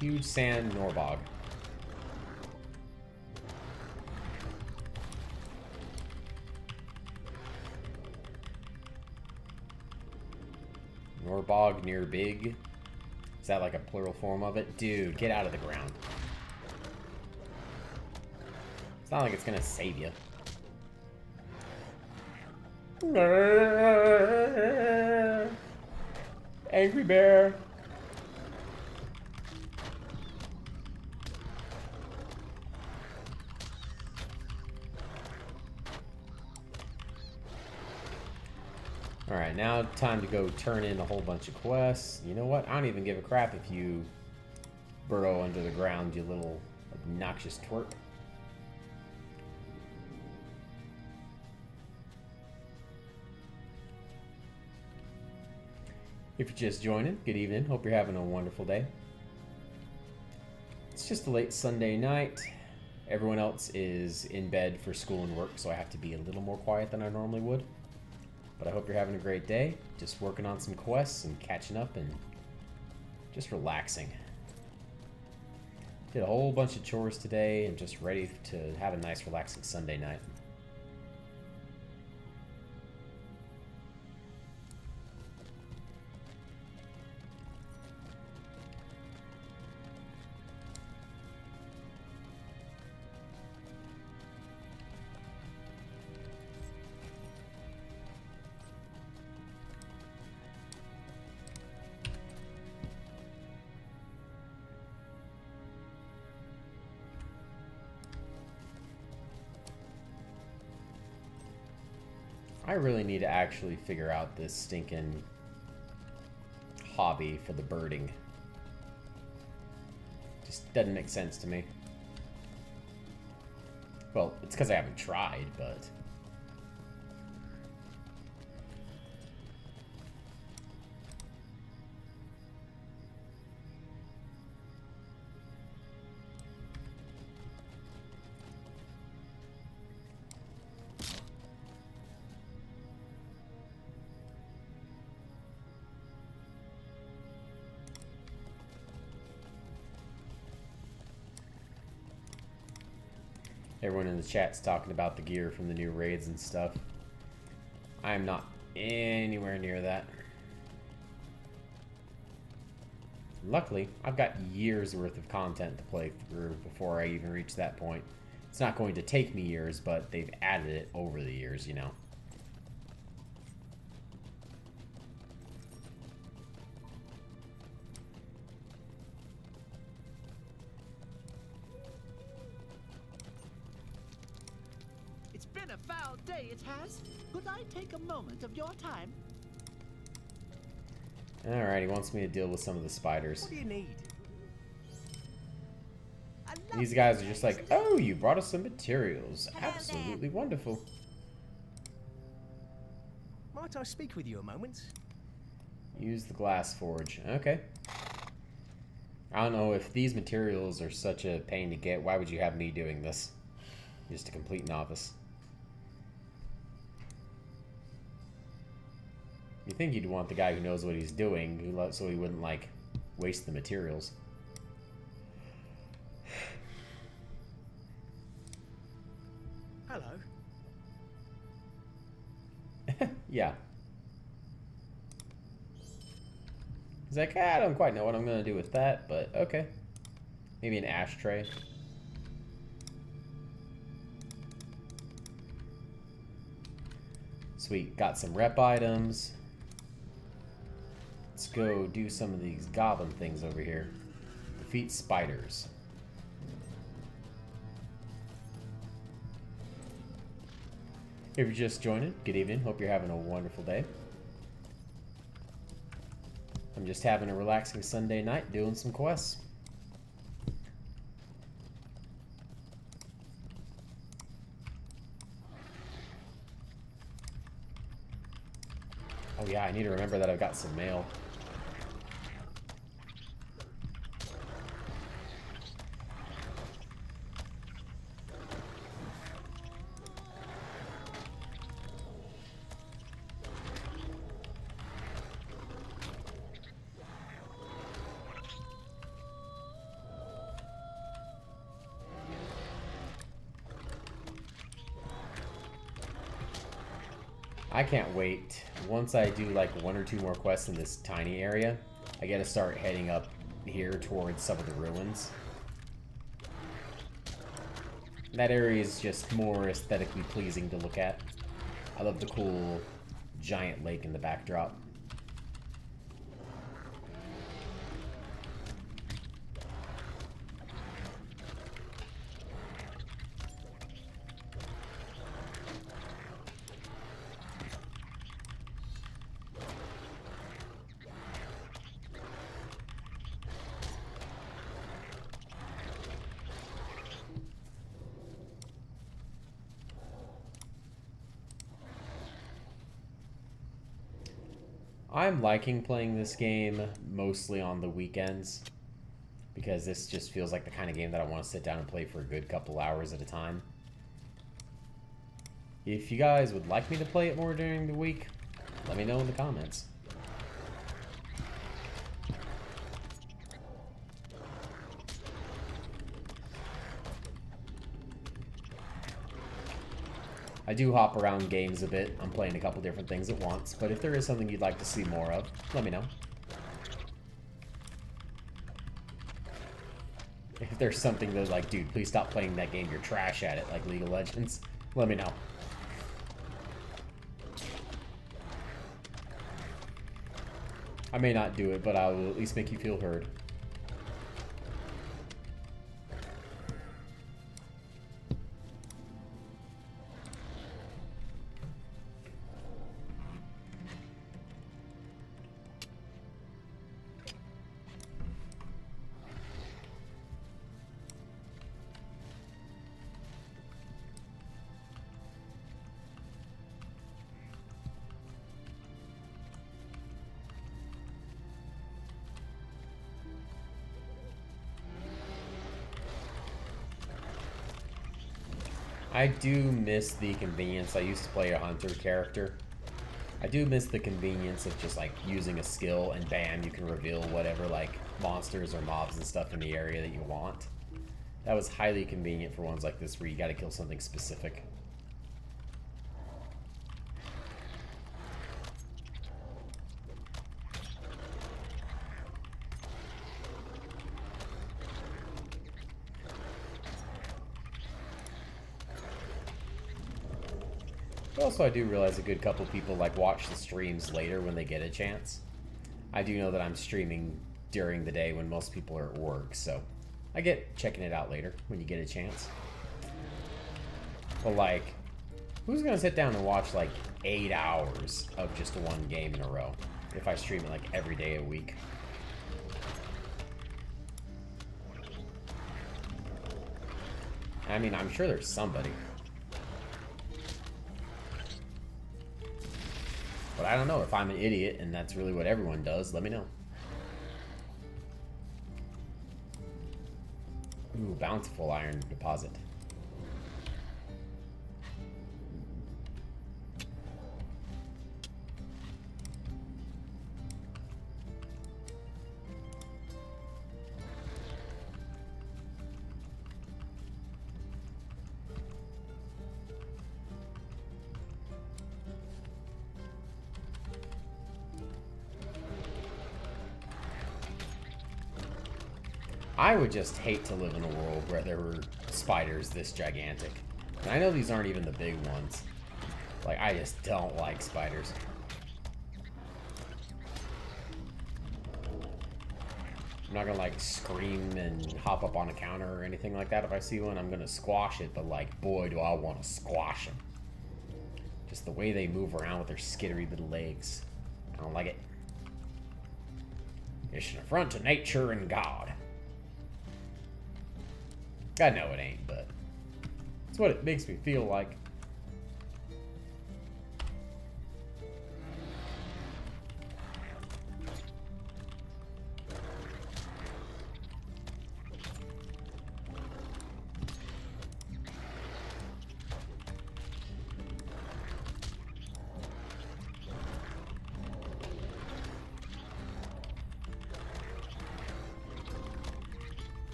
Huge sand Norbog. Norbog near big. Is that like a plural form of it? Dude, get out of the ground. It's not like it's gonna save you. Angry bear. Alright, now time to go turn in a whole bunch of quests. You know what? I don't even give a crap if you burrow under the ground, you little obnoxious twerp. If you're just joining, good evening. Hope you're having a wonderful day. It's just a late Sunday night. Everyone else is in bed for school and work, so I have to be a little more quiet than I normally would. But I hope you're having a great day. Just working on some quests and catching up and just relaxing. Did a whole bunch of chores today and just ready to have a nice relaxing Sunday night. I really need to actually figure out this stinking hobby for the birding. Just doesn't make sense to me. Well, it's because I haven't tried, but... Everyone in the chat's talking about the gear from the new raids and stuff. I am not anywhere near that. Luckily, I've got years worth of content to play through before I even reach that point. It's not going to take me years, but they've added it over the years, you know. It's been a foul day, it has. Could I take a moment of your time? Alright, he wants me to deal with some of the spiders. What do you need? These guys are just like, oh, you brought us some materials. Hello Absolutely wonderful. Might I speak with you a moment? Use the glass forge. Okay. I don't know if these materials are such a pain to get. Why would you have me doing this? Just a complete novice. You think you'd want the guy who knows what he's doing, so he wouldn't, like, waste the materials. Hello. Yeah. like, I don't quite know what I'm gonna do with that, but okay. Maybe an ashtray. Sweet, got some rep items. Let's go do some of these goblin things over here. Defeat spiders. If you're just joining, good evening. Hope you're having a wonderful day. I'm just having a relaxing Sunday night doing some quests. Oh yeah, I need to remember that I've got some mail. I can't wait. Once I do like 1 or 2 more quests in this tiny area, I gotta start heading up here towards some of the ruins. That area is just more aesthetically pleasing to look at. I love the cool giant lake in the backdrop. I'm liking playing this game mostly on the weekends because this just feels like the kind of game that I want to sit down and play for a good couple hours at a time. If you guys would like me to play it more during the week, let me know in the comments. I do hop around games a bit. I'm playing a couple different things at once, but if there is something you'd like to see more of, let me know. If there's something that's like, dude, please stop playing that game, you're trash at it, like League of Legends, let me know. I may not do it, but I will at least make you feel heard. I do miss the convenience. I used to play a hunter character. I do miss the convenience of just like using a skill and bam, you can reveal whatever like monsters or mobs and stuff in the area that you want. That was highly convenient for ones like this where you gotta kill something specific. Also, I do realize a good couple people like watch the streams later when they get a chance. I do know that I'm streaming during the day when most people are at work, so I get checking it out later when you get a chance. But like, who's gonna sit down and watch like 8 hours of just one game in a row if I stream it like every day a week? I mean, I'm sure there's somebody. But I don't know, if I'm an idiot and that's really what everyone does, let me know. Ooh, bountiful iron deposit. I would just hate to live in a world where there were spiders this gigantic. And I know these aren't even the big ones. Like, I just don't like spiders. I'm not gonna like scream and hop up on a counter or anything like that if I see one. I'm gonna squash it, but like, boy, do I want to squash them. Just the way they move around with their skittery little legs. I don't like it. It's an affront to nature and God. I know it ain't, but it's what it makes me feel like.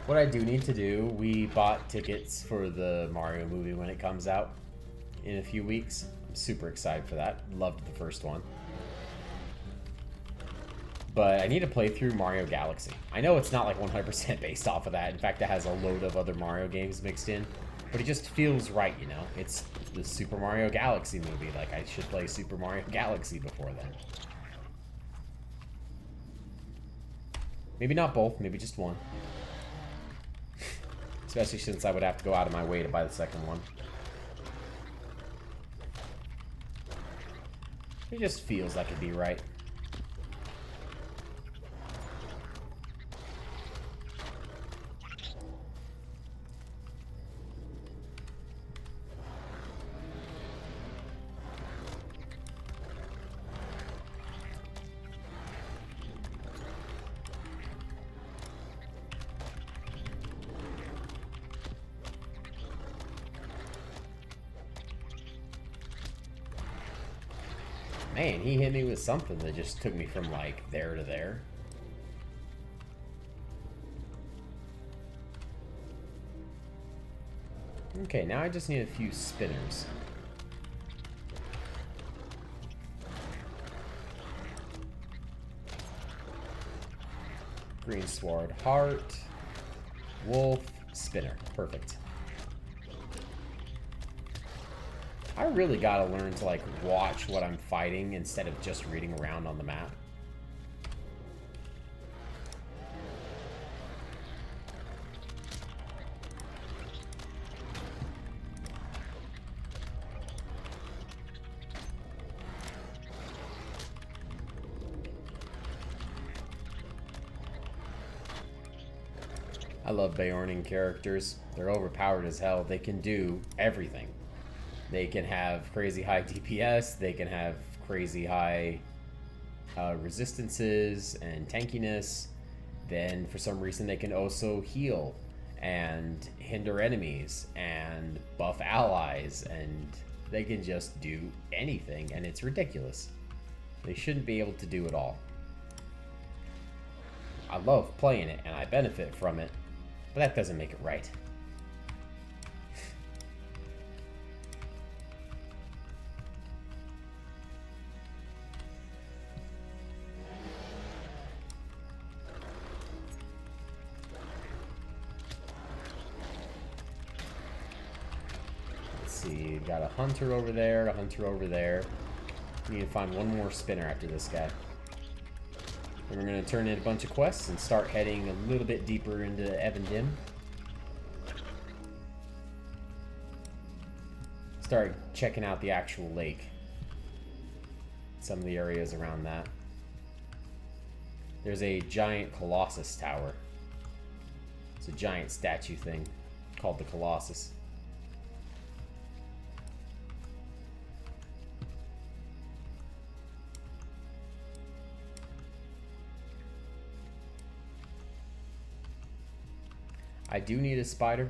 What I do need to do, we bought tickets for the Mario movie when it comes out in a few weeks. I'm super excited for that. Loved the first one. But I need to play through Mario Galaxy. I know it's not like 100% based off of that. In fact, it has a load of other Mario games mixed in. But it just feels right, you know? It's the Super Mario Galaxy movie. Like, I should play Super Mario Galaxy before then. Maybe not both, maybe just one. Especially since I would have to go out of my way to buy the second one. It just feels like it'd be right. Man, he hit me with something that just took me from, like, there to there. Okay, now I just need a few spinners. Green sword, heart, wolf, spinner. Perfect. I really gotta learn to, like, watch what I'm fighting instead of just reading around on the map. I love Bayorning characters. They're overpowered as hell. They can do everything. They can have crazy high DPS, they can have crazy high resistances and tankiness. Then for some reason they can also heal and hinder enemies and buff allies, and they can just do anything, and it's ridiculous. They shouldn't be able to do it all. I love playing it and I benefit from it, but that doesn't make it right. See, got a hunter over there, a hunter over there. We need to find one more spinner after this guy. And we're going to turn in a bunch of quests and start heading a little bit deeper into Evandim. Start checking out the actual lake. Some of the areas around that. There's a giant Colossus tower. It's a giant statue thing called the Colossus. I do need a spider,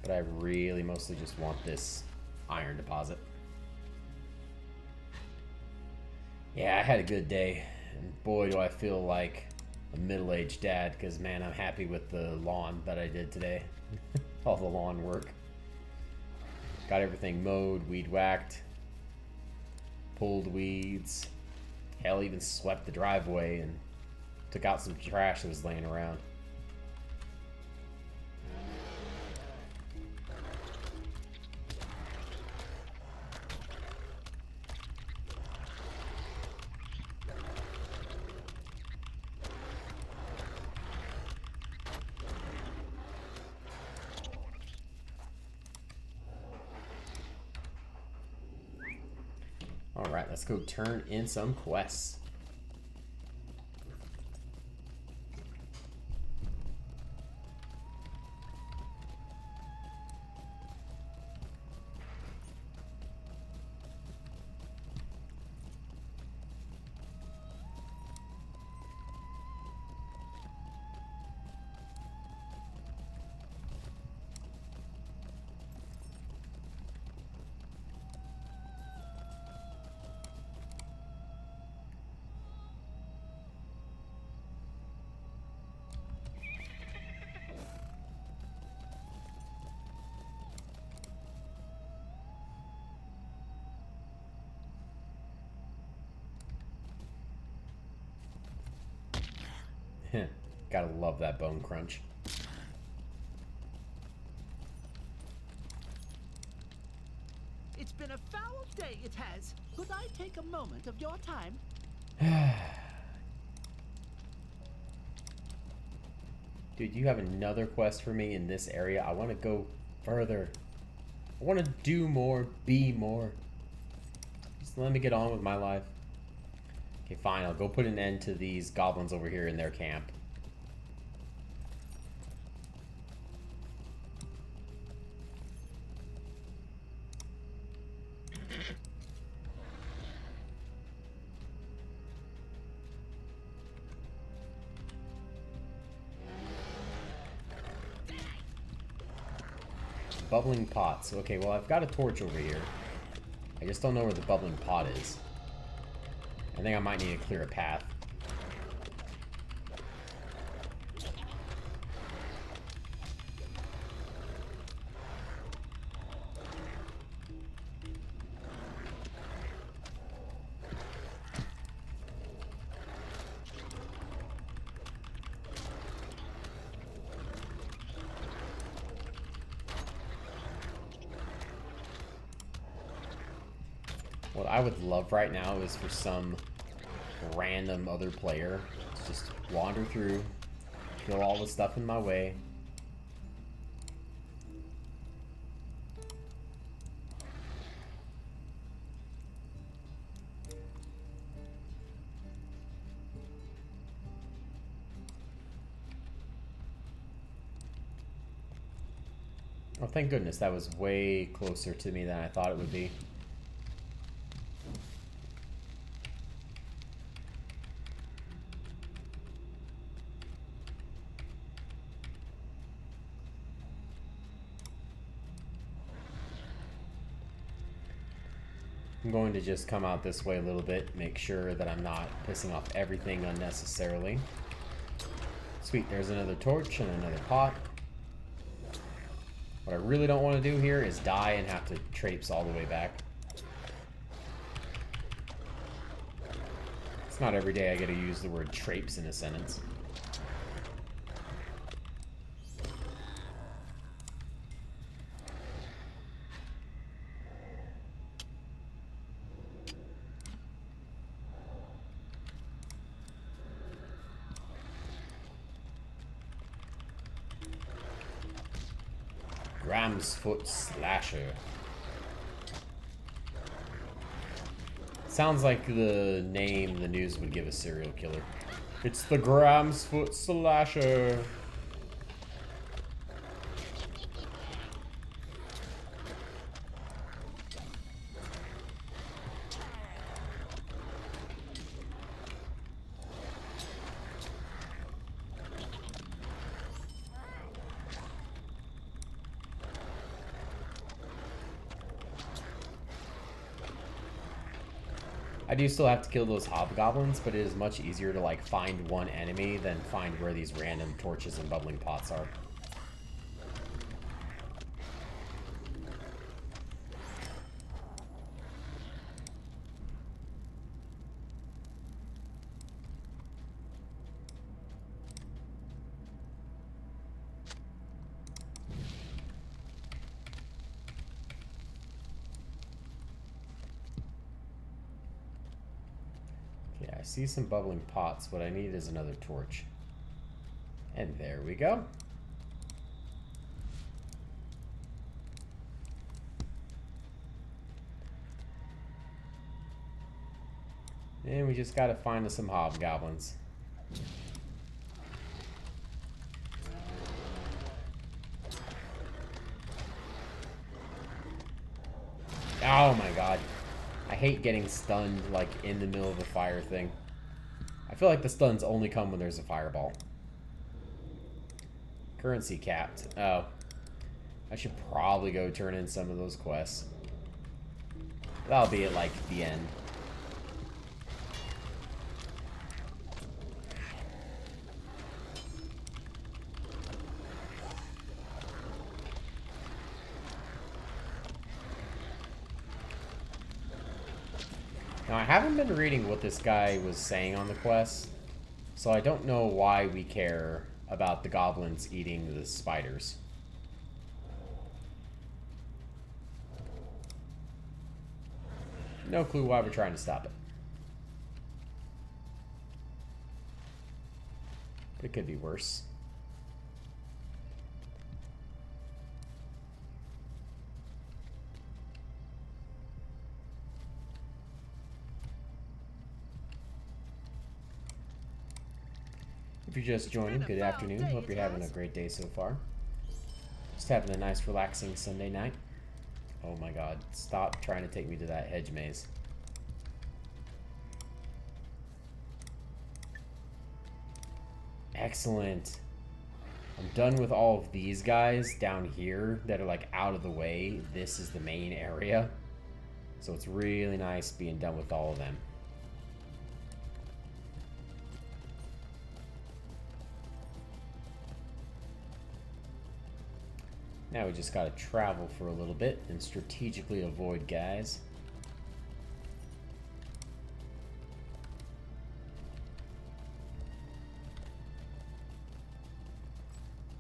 but I really mostly just want this iron deposit. Yeah, I had a good day, and boy do I feel like a middle-aged dad, because man, I'm happy with the lawn that I did today. All the lawn work. Got everything mowed, weed whacked, pulled weeds, hell, even swept the driveway and Took out some trash that was laying around. Alright, let's go turn in some quests. Gotta love that bone crunch. It's been a foul day, it has. Could I take a moment of your time? Dude, you have another quest for me in this area. I want to go further. I want to do more, be more. Just let me get on with my life. Okay, fine. I'll go put an end to these goblins over here in their camp. Bubbling pots. Okay, well, I've got a torch over here. I just don't know where the bubbling pot is. I think I might need to clear a path. What I would love right now is for some random other player to just wander through, kill all the stuff in my way. Oh, thank goodness, that was way closer to me than I thought it would be. I'm going to just come out this way a little bit, make sure that I'm not pissing off everything unnecessarily. Sweet, there's another torch and another pot. What I really don't want to do here is die and have to traipse all the way back. It's not every day I get to use the word traipse in a sentence. Ram's Foot Slasher. Sounds like the name the news would give a serial killer. It's the Graham's Foot Slasher. I do still have to kill those hobgoblins, but it is much easier to like find one enemy than find where these random torches and bubbling pots are. I see some bubbling pots. What I need is another torch. And there we go. And we just gotta find us some hobgoblins. Oh my god. I hate getting stunned, like, in the middle of a fire thing. I feel like the stuns only come when there's a fireball. Currency capped. Oh. I should probably go turn in some of those quests. That'll be at, like, the end. Now, I haven't been reading what this guy was saying on the quest, so I don't know why we care about the goblins eating the spiders. No clue why we're trying to stop it. But it could be worse. If you're just joining, good afternoon. Hope you're having a great day so far. Just having a nice relaxing Sunday night. Oh my god, stop trying to take me to that hedge maze. Excellent. I'm done with all of these guys down here that are like out of the way. This is the main area. So it's really nice being done with all of them. Now we just gotta travel for a little bit and strategically avoid guys.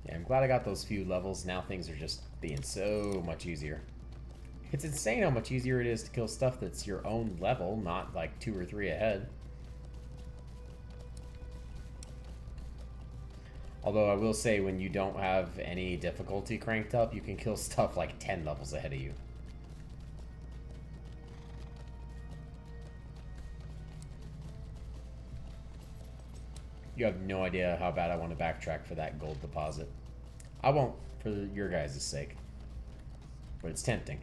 Yeah, I'm glad I got those few levels. Now things are just being so much easier. It's insane how much easier it is to kill stuff that's your own level, not like 2 or 3 ahead. Although I will say, when you don't have any difficulty cranked up, you can kill stuff like 10 levels ahead of you. You have no idea how bad I want to backtrack for that gold deposit. I won't, for your guys' sake. But it's tempting.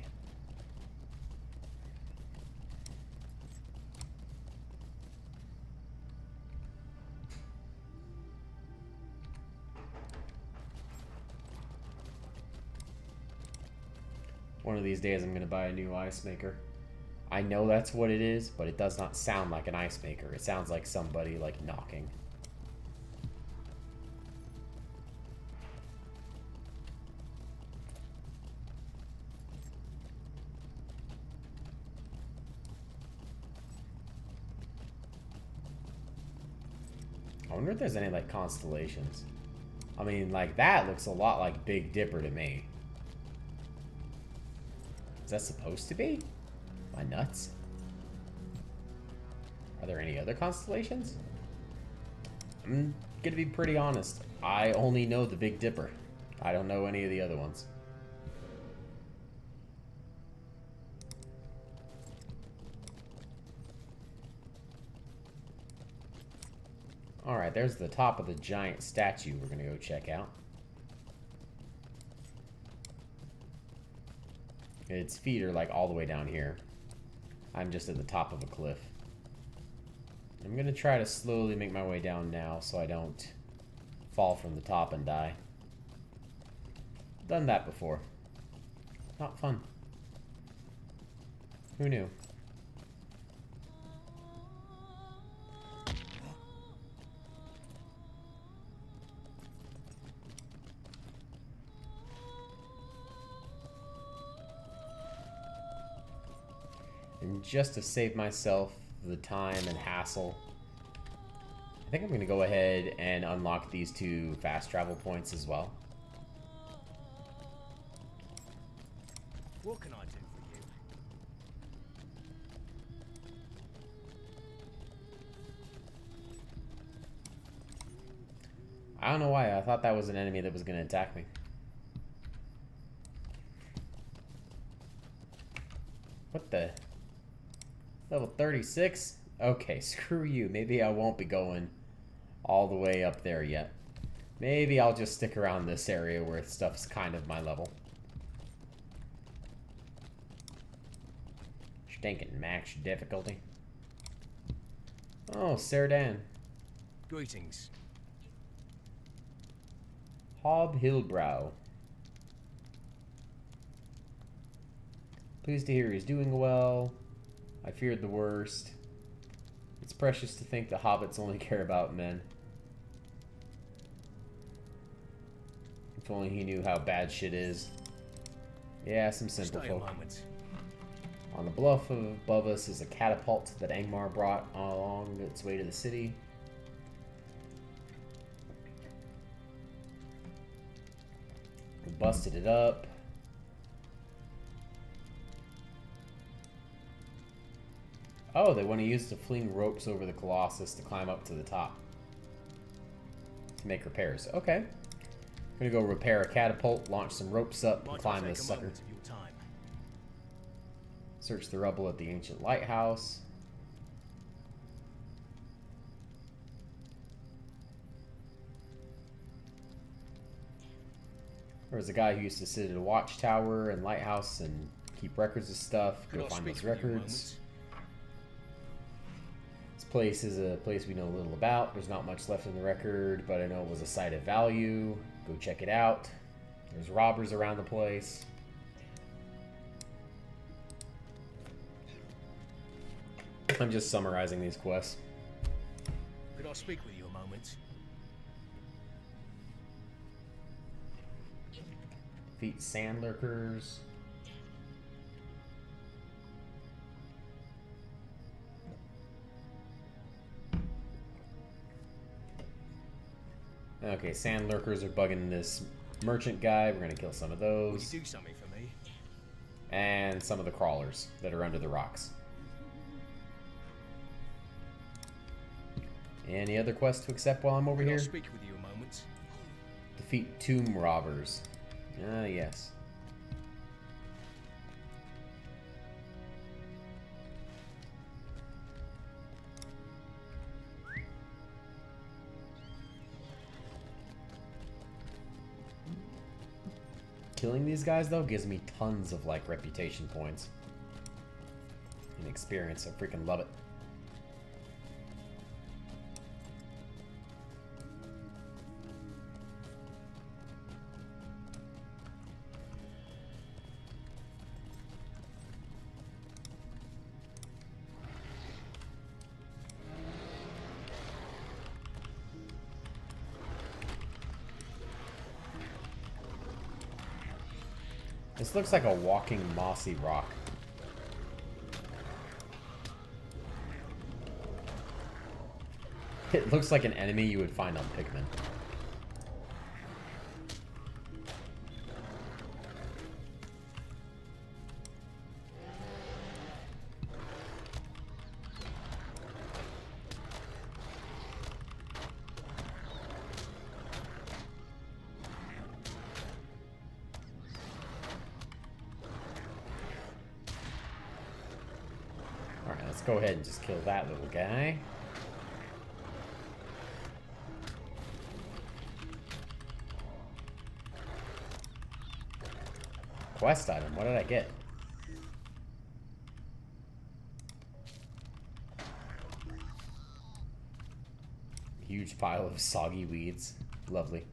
One of these days I'm going to buy a new ice maker. I know that's what it is, but it does not sound like an ice maker. It sounds like somebody, like, knocking. I wonder if there's any, like, constellations. I mean, like, that looks a lot like Big Dipper to me. Is that supposed to be? Am I nuts? Are there any other constellations? I'm gonna be pretty honest. I only know the Big Dipper. I don't know any of the other ones. Alright, there's the top of the giant statue we're gonna go check out. Its feet are like all the way down here. I'm just at the top of a cliff. I'm gonna try to slowly make my way down now so I don't fall from the top and die. Done that before. Not fun. Who knew? And just to save myself the time and hassle, I think I'm going to go ahead and unlock these 2 fast travel points as well. What can I do for you? I don't know why. I thought that was an enemy that was going to attack me. What the? Level 36? Okay, screw you. Maybe I won't be going all the way up there yet. Maybe I'll just stick around this area where stuff's kind of my level. Stinking max difficulty. Oh, Sardan. Greetings. Hob Hillbrow. Pleased to hear he's doing well. I feared the worst. It's precious to think the hobbits only care about men. If only he knew how bad shit is. Yeah, some simple Stay a folk. moment. On the bluff above us is a catapult that Angmar brought along its way to the city. We busted it up. Oh, they want to use to fling ropes over the Colossus to climb up to the top. To make repairs. Okay. Gonna go repair a catapult, launch some ropes up, and Might climb take this a sucker. moment of your time. Search the rubble at the ancient lighthouse. There was a guy who used to sit at a watchtower and lighthouse and keep records of stuff. Could Go I find speak those with you a records. This place is a place we know little about. There's not much left in the record, but I know it was a site of value. Go check it out. There's robbers around the place. I'm just summarizing these quests. Could I speak with you a moment? Defeat sand lurkers. Okay, sand lurkers are bugging this merchant guy. We're gonna kill some of Would those. you do something for me? And some of the crawlers that are under the rocks. Any other quests to accept while I'm over Could I here? speak with you a moment? Defeat tomb robbers. Ah, yes. Killing these guys, though, gives me tons of, like, reputation points. And experience. I freaking love it. This looks like a walking mossy rock. It looks like an enemy you would find on Pikmin. Alright, let's go ahead and just kill that little guy. Quest item, what did I get? Huge pile of soggy weeds. Lovely.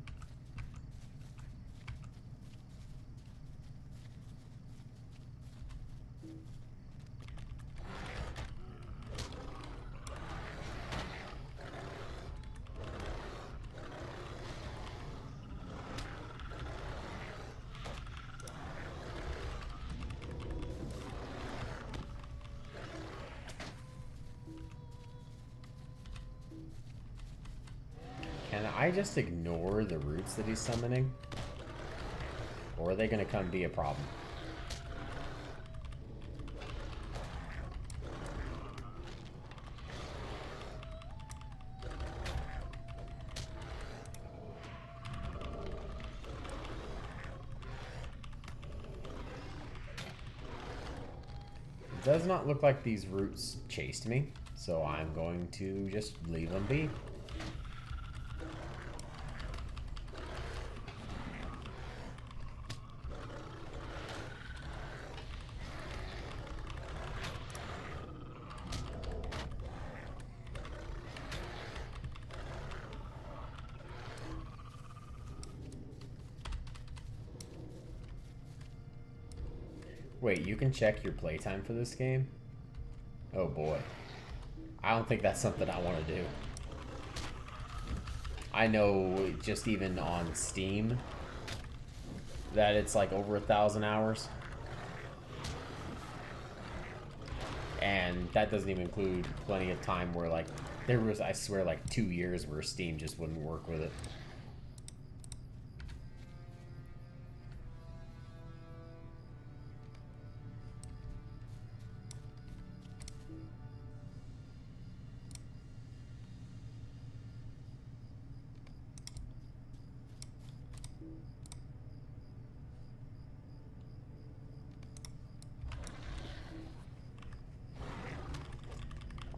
Can I just ignore the roots that he's summoning? Or are they going to come be a problem? does not look like these roots chased me, so I'm going to just leave them be. Wait, you can check your playtime for this game? Oh boy. I don't think that's something I want to do. I know just even on Steam that it's like over 1,000 hours. And that doesn't even include plenty of time where like, there was, I swear, like 2 years where Steam just wouldn't work with it.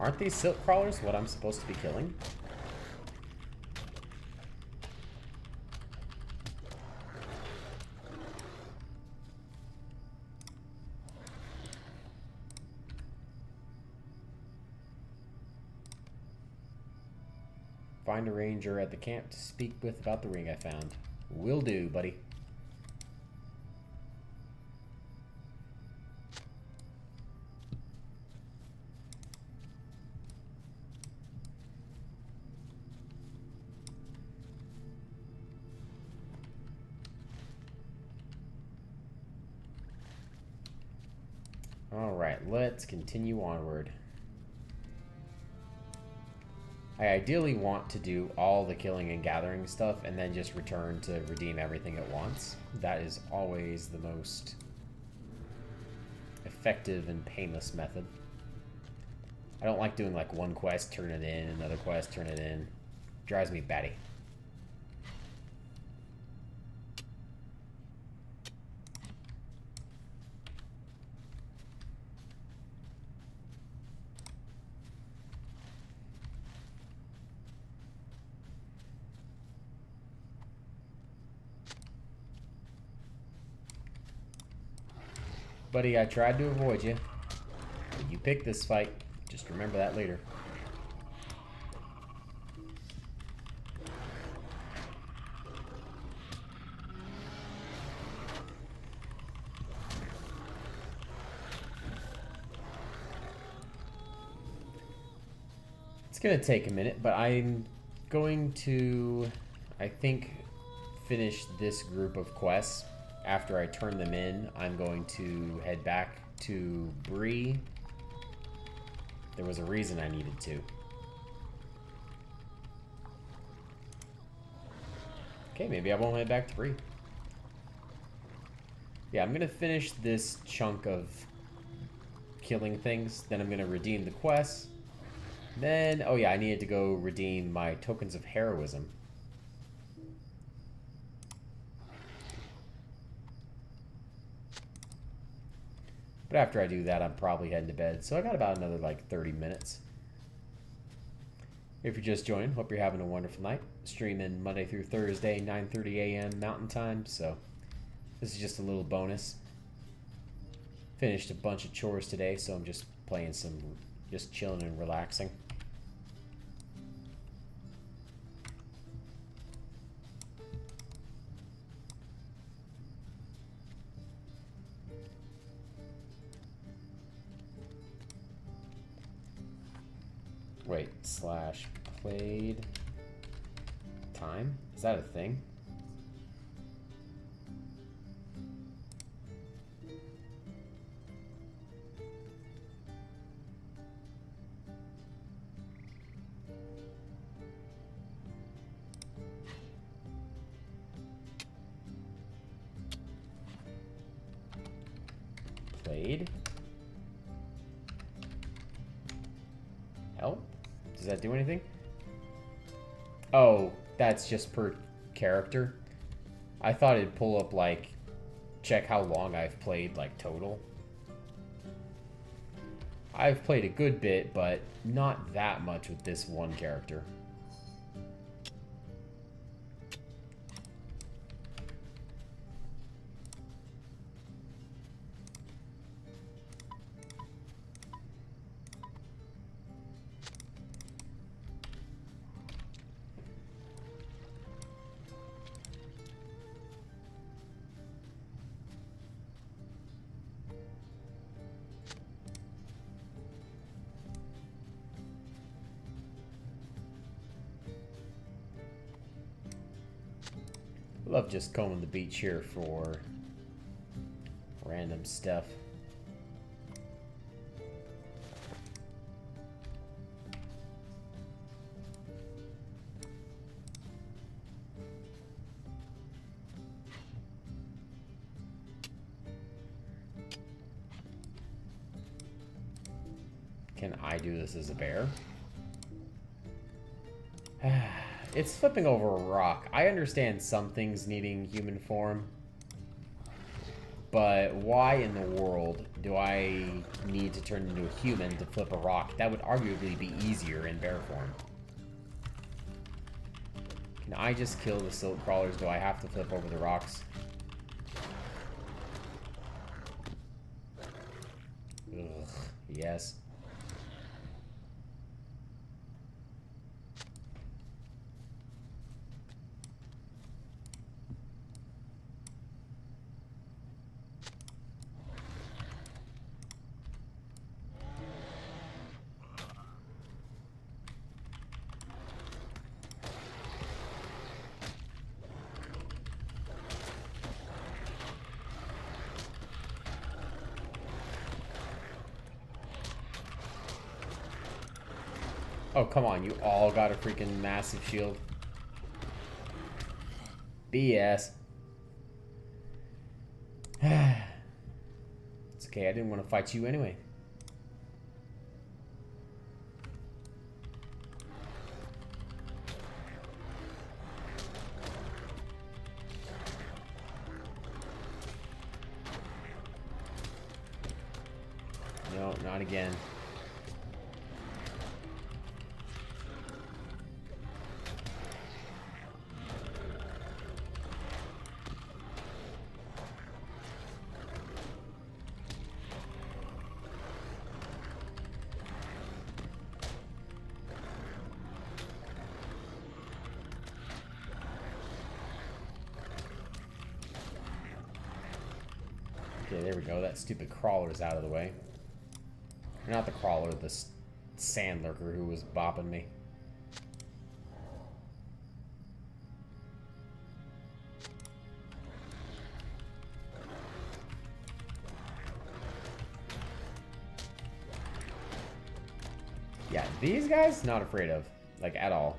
Aren't these silk crawlers what I'm supposed to be killing? Find a ranger at the camp to speak with about the ring I found. Will do, buddy. Alright, let's continue onward. I ideally want to do all the killing and gathering stuff and then just return to redeem everything at once. That is always the most effective and painless method. I don't like doing like one quest, turn it in, another quest, turn it in. Drives me batty. Buddy, I tried to avoid you. But you picked this fight. Just remember that later. It's gonna take a minute, but I'm going to, I think, finish this group of quests. After I turn them in, I'm going to head back to Bree. There was a reason I needed to. Okay, maybe I won't head back to Bree. Yeah, I'm gonna finish this chunk of killing things. Then I'm gonna redeem the quests. Then, oh yeah, I needed to go redeem my tokens of heroism. But after I do that, I'm probably heading to bed. So I got about another like 30 minutes. If you're just joining, hope you're having a wonderful night. Streaming Monday through Thursday, 9:30 a.m. Mountain Time. So this is just a little bonus. Finished a bunch of chores today, so I'm just playing some, just chilling and relaxing. Wait, slash played time? Is that a thing? Played? Help? Does that do anything? Oh, that's just per character. I thought it'd pull up, like, check how long I've played, like, total. I've played a good bit, but not that much with this one character. Love just combing the beach here for random stuff. Can I do this as a bear? It's flipping over a rock. I understand some things needing human form, but why in the world do I need to turn into a human to flip a rock? That would arguably be easier in bear form. Can I just kill the silt crawlers? Do I have to flip over the rocks? Ugh, yes. Oh, come on. You all got a freaking massive shield. BS. It's okay. I didn't want to fight you anyway. No, not again. Okay, there we go. That stupid crawler is out of the way. Not the crawler, the sand lurker who was bopping me. Yeah, these guys, not afraid of. Like, at all.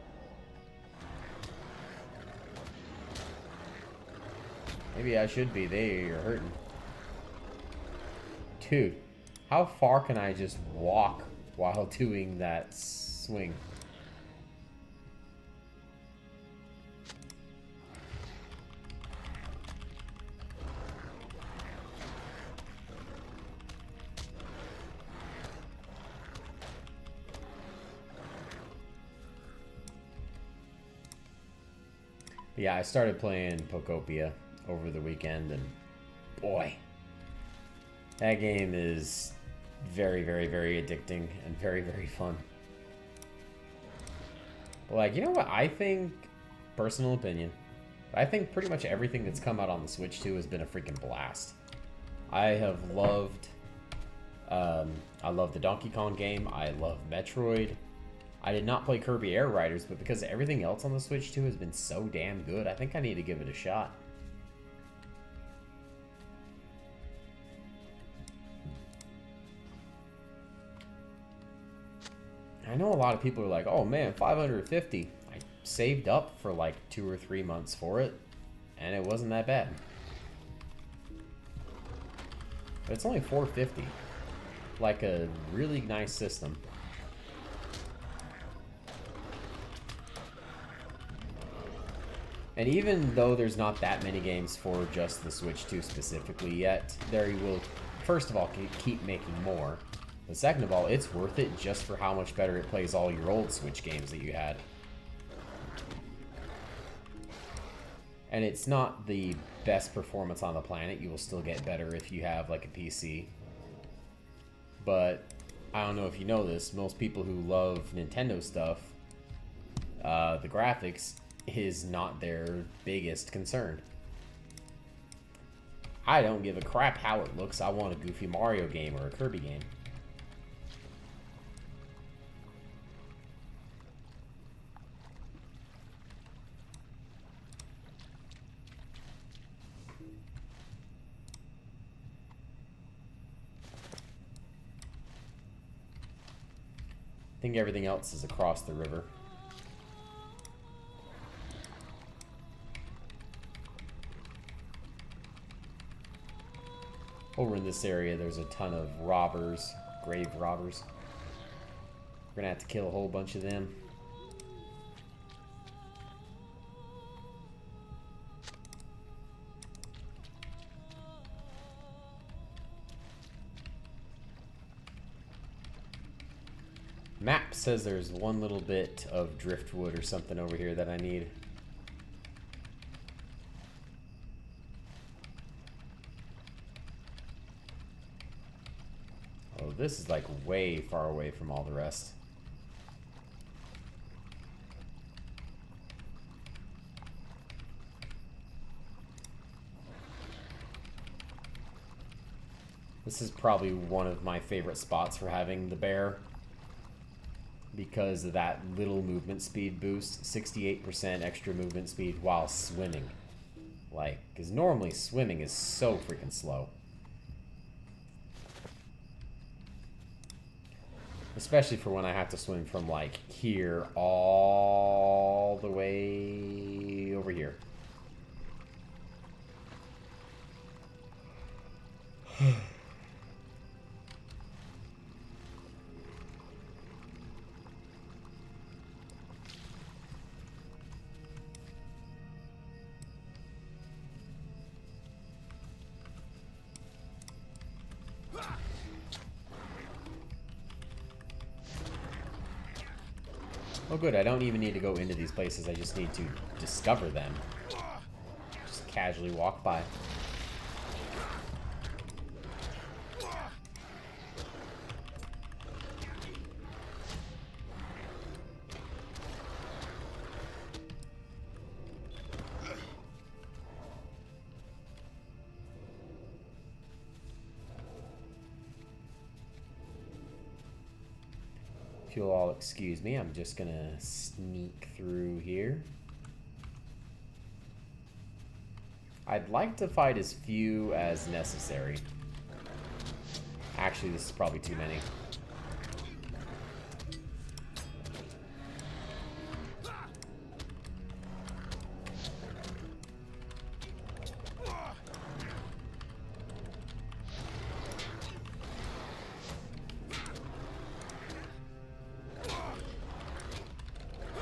Maybe I should be. They are hurting. Dude, how far can I just walk while doing that swing? Yeah, I started playing Pokopia over the weekend, and boy, that game is very, very, very addicting and very, very fun. But like, you know what I think, personal opinion, I think pretty much everything that's come out on the Switch 2 has been a freaking blast. I have loved, I love the Donkey Kong game, I love Metroid. I did not play Kirby Air Riders, but because everything else on the Switch 2 has been so damn good, I think I need to give it a shot. I know a lot of people are like, oh man, 550. I saved up for like 2 or 3 months for it, and it wasn't that bad. But it's only 450. Like a really nice system. And even though there's not that many games for just the Switch 2 specifically yet, they will, first of all, keep making more. But second of all, it's worth it just for how much better it plays all your old Switch games that you had. And it's not the best performance on the planet. You will still get better if you have like a PC. But I don't know if you know this, most people who love Nintendo stuff, the graphics is not their biggest concern. I don't give a crap how it looks. I want a Goofy Mario game or a Kirby game. I think everything else is across the river. Over in this area, there's a ton of robbers, grave robbers. We're gonna have to kill a whole bunch of them. Map says there's one little bit of driftwood or something over here that I need. Oh, this is like way far away from all the rest. This is probably one of my favorite spots for having the bear, because of that little movement speed boost. 68% extra movement speed while swimming. Like, because normally swimming is so freaking slow. Especially for when I have to swim from like here all the way over here. Oh good, I don't even need to go into these places, I just need to discover them. Just casually walk by. If you'll all excuse me, I'm just gonna sneak through here. I'd like to fight as few as necessary. Actually, this is probably too many.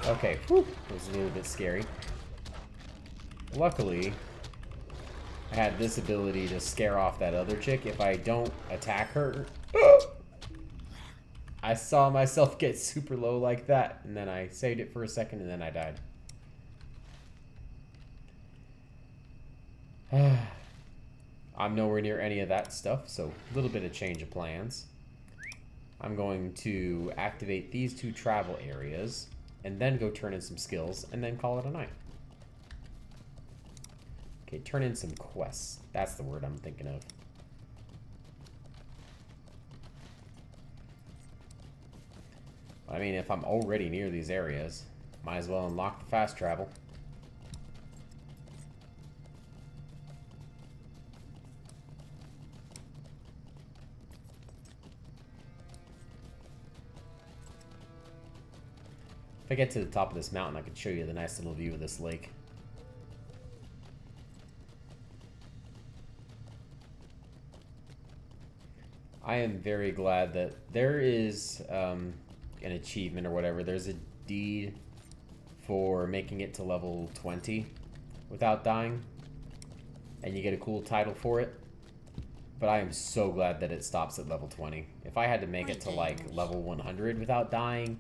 Okay, whew, it was a little bit scary. Luckily, I had this ability to scare off that other chick. If I don't attack her... I saw myself get super low like that, and then I saved it for a second, and then I died. I'm nowhere near any of that stuff, so a little bit of change of plans. I'm going to activate these two travel areas, and then go turn in some skills, and then call it a night. Okay, turn in some quests. That's the word I'm thinking of. I mean, if I'm already near these areas, might as well unlock the fast travel. If I get to the top of this mountain, I can show you the nice little view of this lake. I am very glad that there is an achievement or whatever. There's a deed for making it to level 20 without dying, and you get a cool title for it. But I am so glad that it stops at level 20. If I had to make it to like level 100 without dying,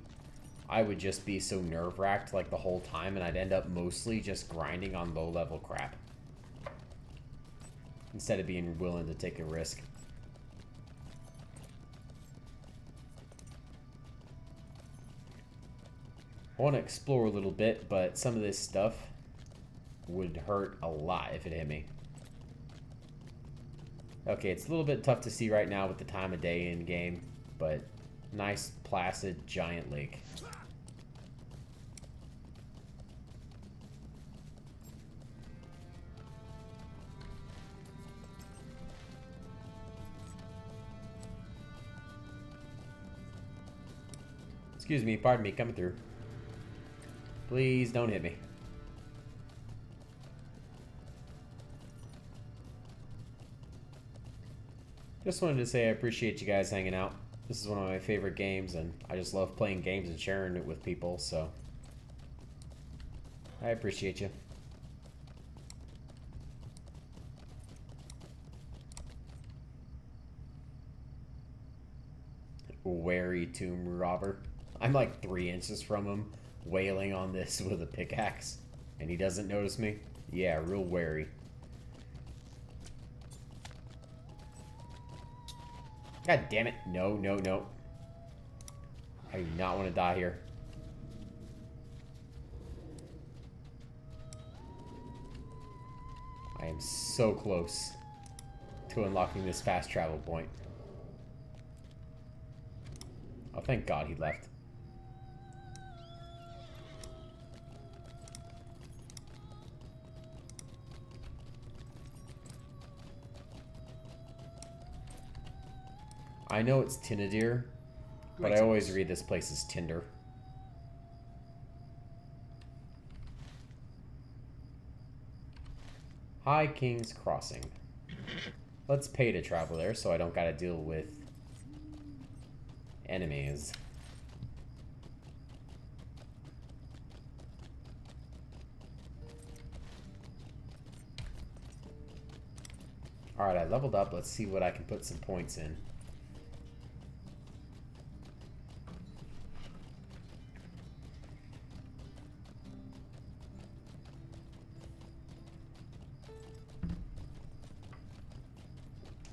I would just be so nerve-wracked like the whole time, and I'd end up mostly just grinding on low-level crap instead of being willing to take a risk. I want to explore a little bit, but some of this stuff would hurt a lot if it hit me. Okay, it's a little bit tough to see right now with the time of day in game, but nice, placid, giant lake. Excuse me, pardon me, coming through. Please don't hit me. Just wanted to say I appreciate you guys hanging out. This is one of my favorite games, and I just love playing games and sharing it with people, so I appreciate you. Wary tomb robber. I'm like 3 inches from him, wailing on this with a pickaxe, and he doesn't notice me. Yeah, real wary. God damn it. No, no, no. I do not want to die here. I am so close to unlocking this fast travel point. Oh, thank God he left. I know it's Tinadir, but I always read this place as Tinder. High King's Crossing. Let's pay to travel there so I don't gotta deal with enemies. Alright, I leveled up. Let's see what I can put some points in.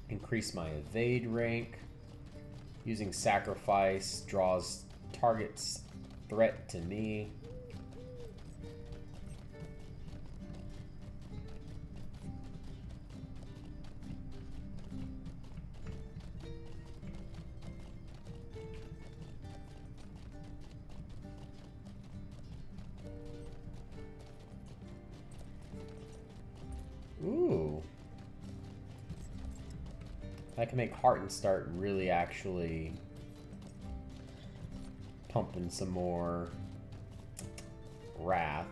Increase my evade rank. Using sacrifice draws target's threat to me. Ooh. I can make Heart start really actually pumping some more wrath.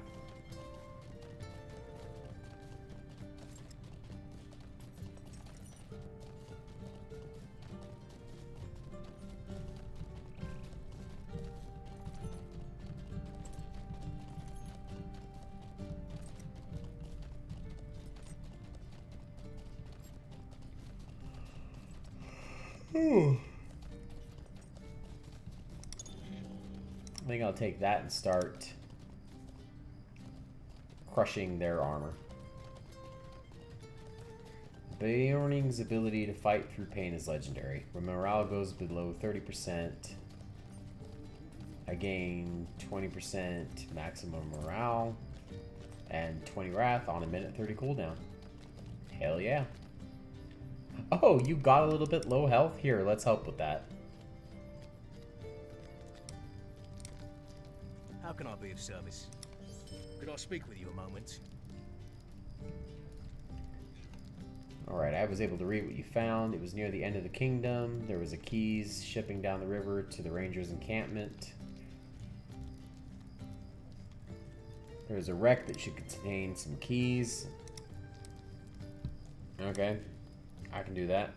I think I'll take that and start crushing their armor. Beorning's ability to fight through pain is legendary. When morale goes below 30%, I gain 20% maximum morale and 20 wrath on a minute 30 cooldown. Hell yeah. Oh, you got a little bit low health? Here, let's help with that. How can I be of service? Could I speak with you a moment? Alright, I was able to read what you found. It was near the end of the kingdom. There was a keys shipping down the river to the ranger's encampment. There was a wreck that should contain some keys. Okay, I can do that.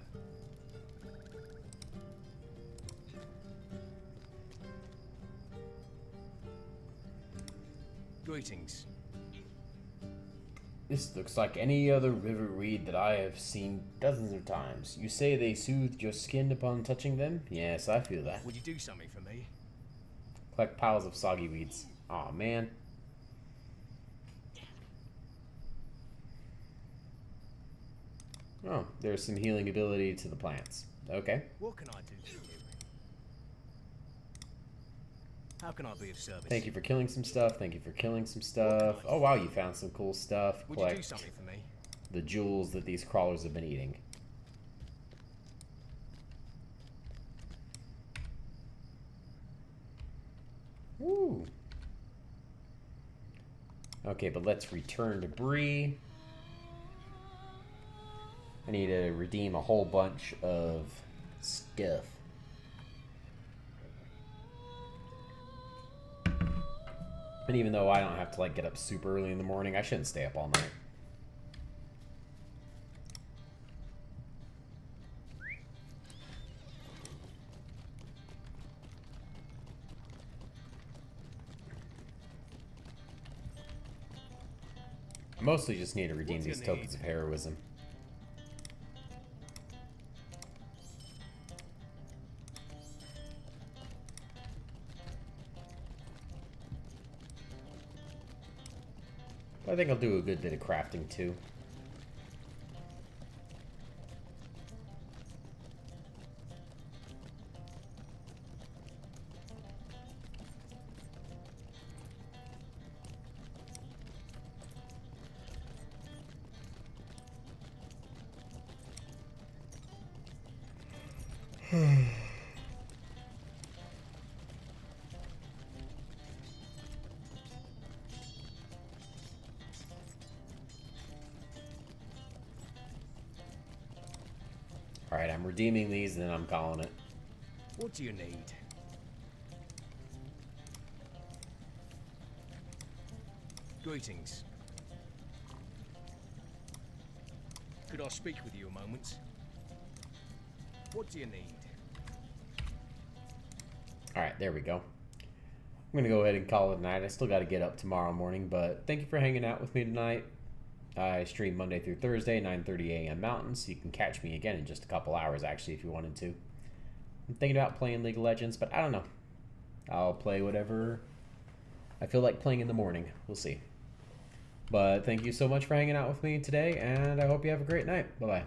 Greetings. This looks like any other river weed that I have seen dozens of times. You say they soothed your skin upon touching them? Yes, I feel that. Would you do something for me? Collect piles of soggy weeds. Aw, man. Oh, there's some healing ability to the plants. Okay. What can I do for you? How can I be of service? Thank you for killing some stuff. Thank you for killing some stuff. Oh, wow, you found some cool stuff. Would you do something for me? The jewels that these crawlers have been eating. Woo. Okay, but let's return to Bree. I need to redeem a whole bunch of stuff. And even though I don't have to like get up super early in the morning, I shouldn't stay up all night. I mostly just need to redeem these tokens of heroism. I think I'll do a good bit of crafting too. Alright, I'm redeeming these and then I'm calling it. What do you need? Greetings. Could I speak with you a moment? What do you need? Alright, there we go. I'm going to go ahead and call it a night. I still got to get up tomorrow morning, but thank you for hanging out with me tonight. I stream Monday through Thursday, 9:30 a.m. Mountain, so you can catch me again in just a couple hours, actually, if you wanted to. I'm thinking about playing League of Legends, but I don't know. I'll play whatever I feel like playing in the morning. We'll see. But thank you so much for hanging out with me today, and I hope you have a great night. Bye-bye.